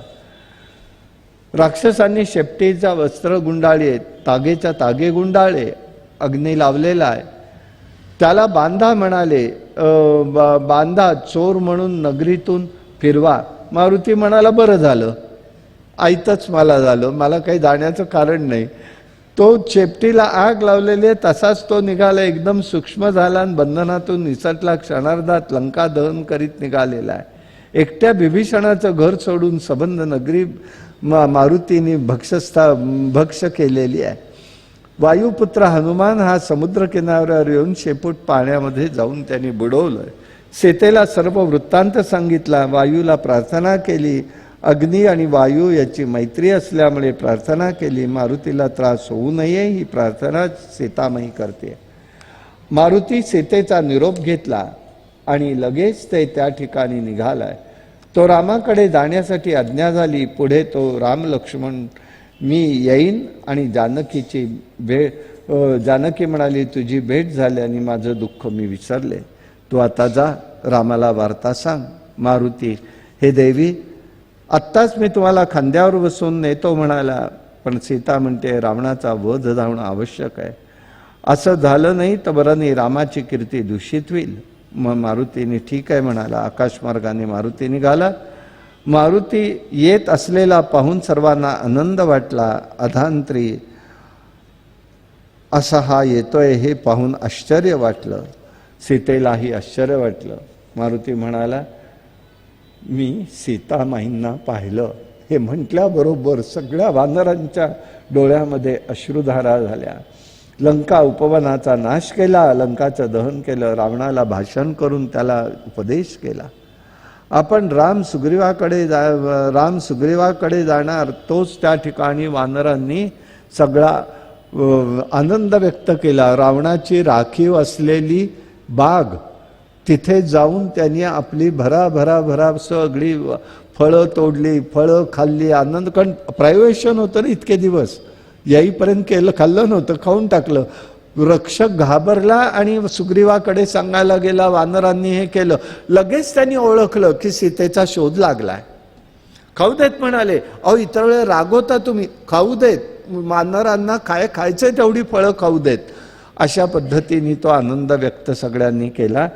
राक्षसांनी शेपटीचा वस्त्र गुंडाळी, तागेच्या तागे गुंडाळे, अग्नी लावलेला आहे. त्याला बांधा म्हणाले, बांधा, चोर म्हणून नगरीतून फिरवा. मारुती म्हणाला बरं झालं, आयतच मला झालं, मला काही जाण्याचं कारण नाही. तो शेपटीला आग लावलेली आहे तसाच तो निघाला, एकदम सूक्ष्म झाला आणि बंधनातून निसटला. क्षणार्धात लंका दहन करीत निघालेला आहे. एकट्या बिभीषणाचं घर सोडून सबंध नगरी मारुतीने भक्ष केलेली आहे. वायुपुत्र हनुमान हा समुद्र किनाऱ्यावर येऊन शेपूट पाण्यामध्ये जाऊन त्यांनी बुडवलं. सीतेला सर्व वृत्तांत सांगितला. वायूला प्रार्थना केली. अग्नी आणि वायू याची मैत्री असल्यामुळे प्रार्थना केली. मारुतीला त्रास होऊ नये ही प्रार्थना सीतामाई करते. मारुती सीतेचा निरोप घेतला आणि लगेच ते त्या ठिकाणी निघालाय. तो रामाकडे जाण्यासाठी आज्ञा झाली. पुढे तो राम लक्ष्मण मी येईन आणि जानकीची जानकी म्हणाली तुझी भेट झाली आणि माझं दुःख मी विसरले, तू आता जा, रामाला वार्ता सांग. मारुती, हे देवी, आत्ताच मी तुम्हाला खांद्यावर बसून नेतो म्हणाला, पण सीता म्हणते रावणाचा वध जाणं आवश्यक आहे. असं झालं नाही तर बरं नाही, रामाची कीर्ती दूषित होईल. मग मारुतीने ठीक आहे म्हणाला. आकाशमार्गाने मारुती निघाला. मारुती येत असलेला पाहून सर्वांना आनंद वाटला. अधांत्री असा हा येतोय हे पाहून आश्चर्य वाटलं. सीतेलाही आश्चर्य वाटलं. मारुती म्हणाला मी सीतामाईंना पाहिलं. हे म्हटल्याबरोबर सगळ्या वानरांच्या डोळ्यामध्ये अश्रुधारा झाल्या. लंका उपवनाचा नाश केला, लंकाचं दहन केलं, रावणाला भाषण करून त्याला उपदेश केला. आपण राम सुग्रीवाकडे जाणार, तोच त्या ठिकाणी वानरांनी सगळा आनंद व्यक्त केला. रावणाची राखीव असलेली बाग तिथे जाऊन त्यांनी आपली भरा सगळी फळं तोडली, फळं खाल्ली, आनंद. कारण प्रायवेशन होतं ना इतके दिवस, येईपर्यंत खाल्लं नव्हतं, खाऊन टाकलं. रक्षक घाबरला आणि सुग्रीवाकडे सांगायला गेला वानरांनी हे केलं. लगेच त्यांनी ओळखलं की सीतेचा शोध लागलाय. खाऊ देत म्हणाले. अहो इतर वेळे रागवता तुम्ही, खाऊ देत, वानरांना खायचं तेवढी फळं खाऊ देत. अशा पद्धतीने तो आनंद व्यक्त सगळ्यांनी केला.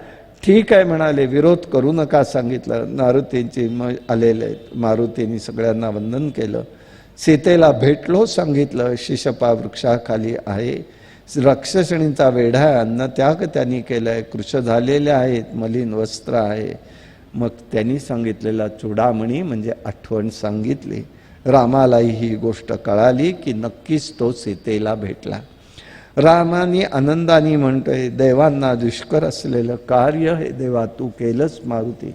ठीक आहे म्हणाले, विरोध करू नका सांगितलं. मारुतींची आलेले मारुतींनी सगळ्यांना वंदन केलं. सीतेला भेटलो सांगितलं. शिशपा वृक्षाखाली आहे. राक्षसणींचा वेढा आहे, अन्नत्याग त्यांनी केलाय, कृश झालेले आहेत, मलिन वस्त्र आहे. मग त्यांनी सांगितलेला चूडामणी म्हणजे आठवण सांगितली. रामालाही ही गोष्ट कळाली की नक्कीच तो सीतेला भेटला. रामाने आनंदाने म्हणतोय देवांना दुष्कर असलेलं कार्य हे देवा तू केलंच मारुती.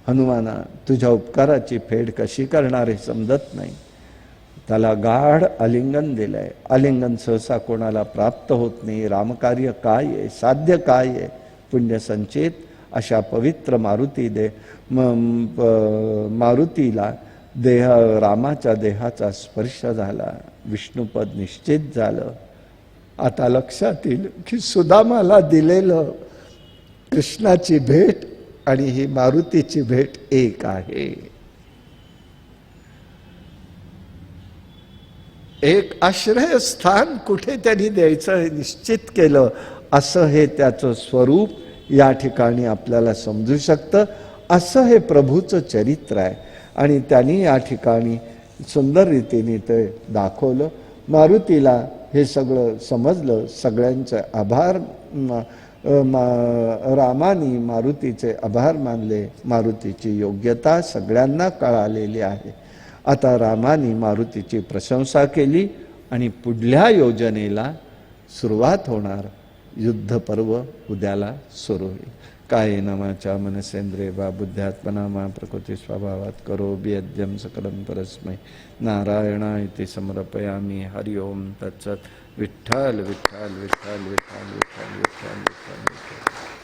हनुमाना, तुझ्या उपकाराची फेड कशी करणार हे समजत नाही. त्याला गाढ आलिंगन दिलंय. आलिंगन सहसा कोणाला प्राप्त होत नाही. रामकार्य काय आहे, साध्य काय आहे, पुण्य संचित अशा पवित्र मारुतीला रामाच्या देहाचा स्पर्श झाला. विष्णुपद निश्चित झालं. आता लक्षात येईल की सुदामाला दिलेलं कृष्णाची भेट आणि ही मारुतीची भेट एक आहे. एक आश्रयस्थान कुठे त्यांनी द्यायचं हे निश्चित केलं. असं हे त्याचं स्वरूप या ठिकाणी आपल्याला समजू शकतं. असं हे प्रभूचं चरित्र आहे आणि त्यांनी या ठिकाणी सुंदर रीतीने ते दाखवलं. मारुतीला हे सगळं समजलं. सगळ्यांचे आभार रामानी मारुतीचे आभार मानले. मारुतीची योग्यता सगळ्यांना कळालेली आहे. आता रामानी मारुतीची प्रशंसा केली आणि पुढल्या योजनेला सुरुवात होणार. युद्ध पर्व उद्याला सुरू होईल. कायेन वाचा मनसेंद्रिय वा बुद्ध्यात्मना मा प्रकृती स्वभावात करोमि यद्यं सकलं परस्मै नारायणाय समर्पयामि. हरि ओम तत्सत. विठ्ठल विठ्ठल विठ्ठल विठ्ठल विठ्ठल विठ्ठल विठ्ठल विठ्ठल.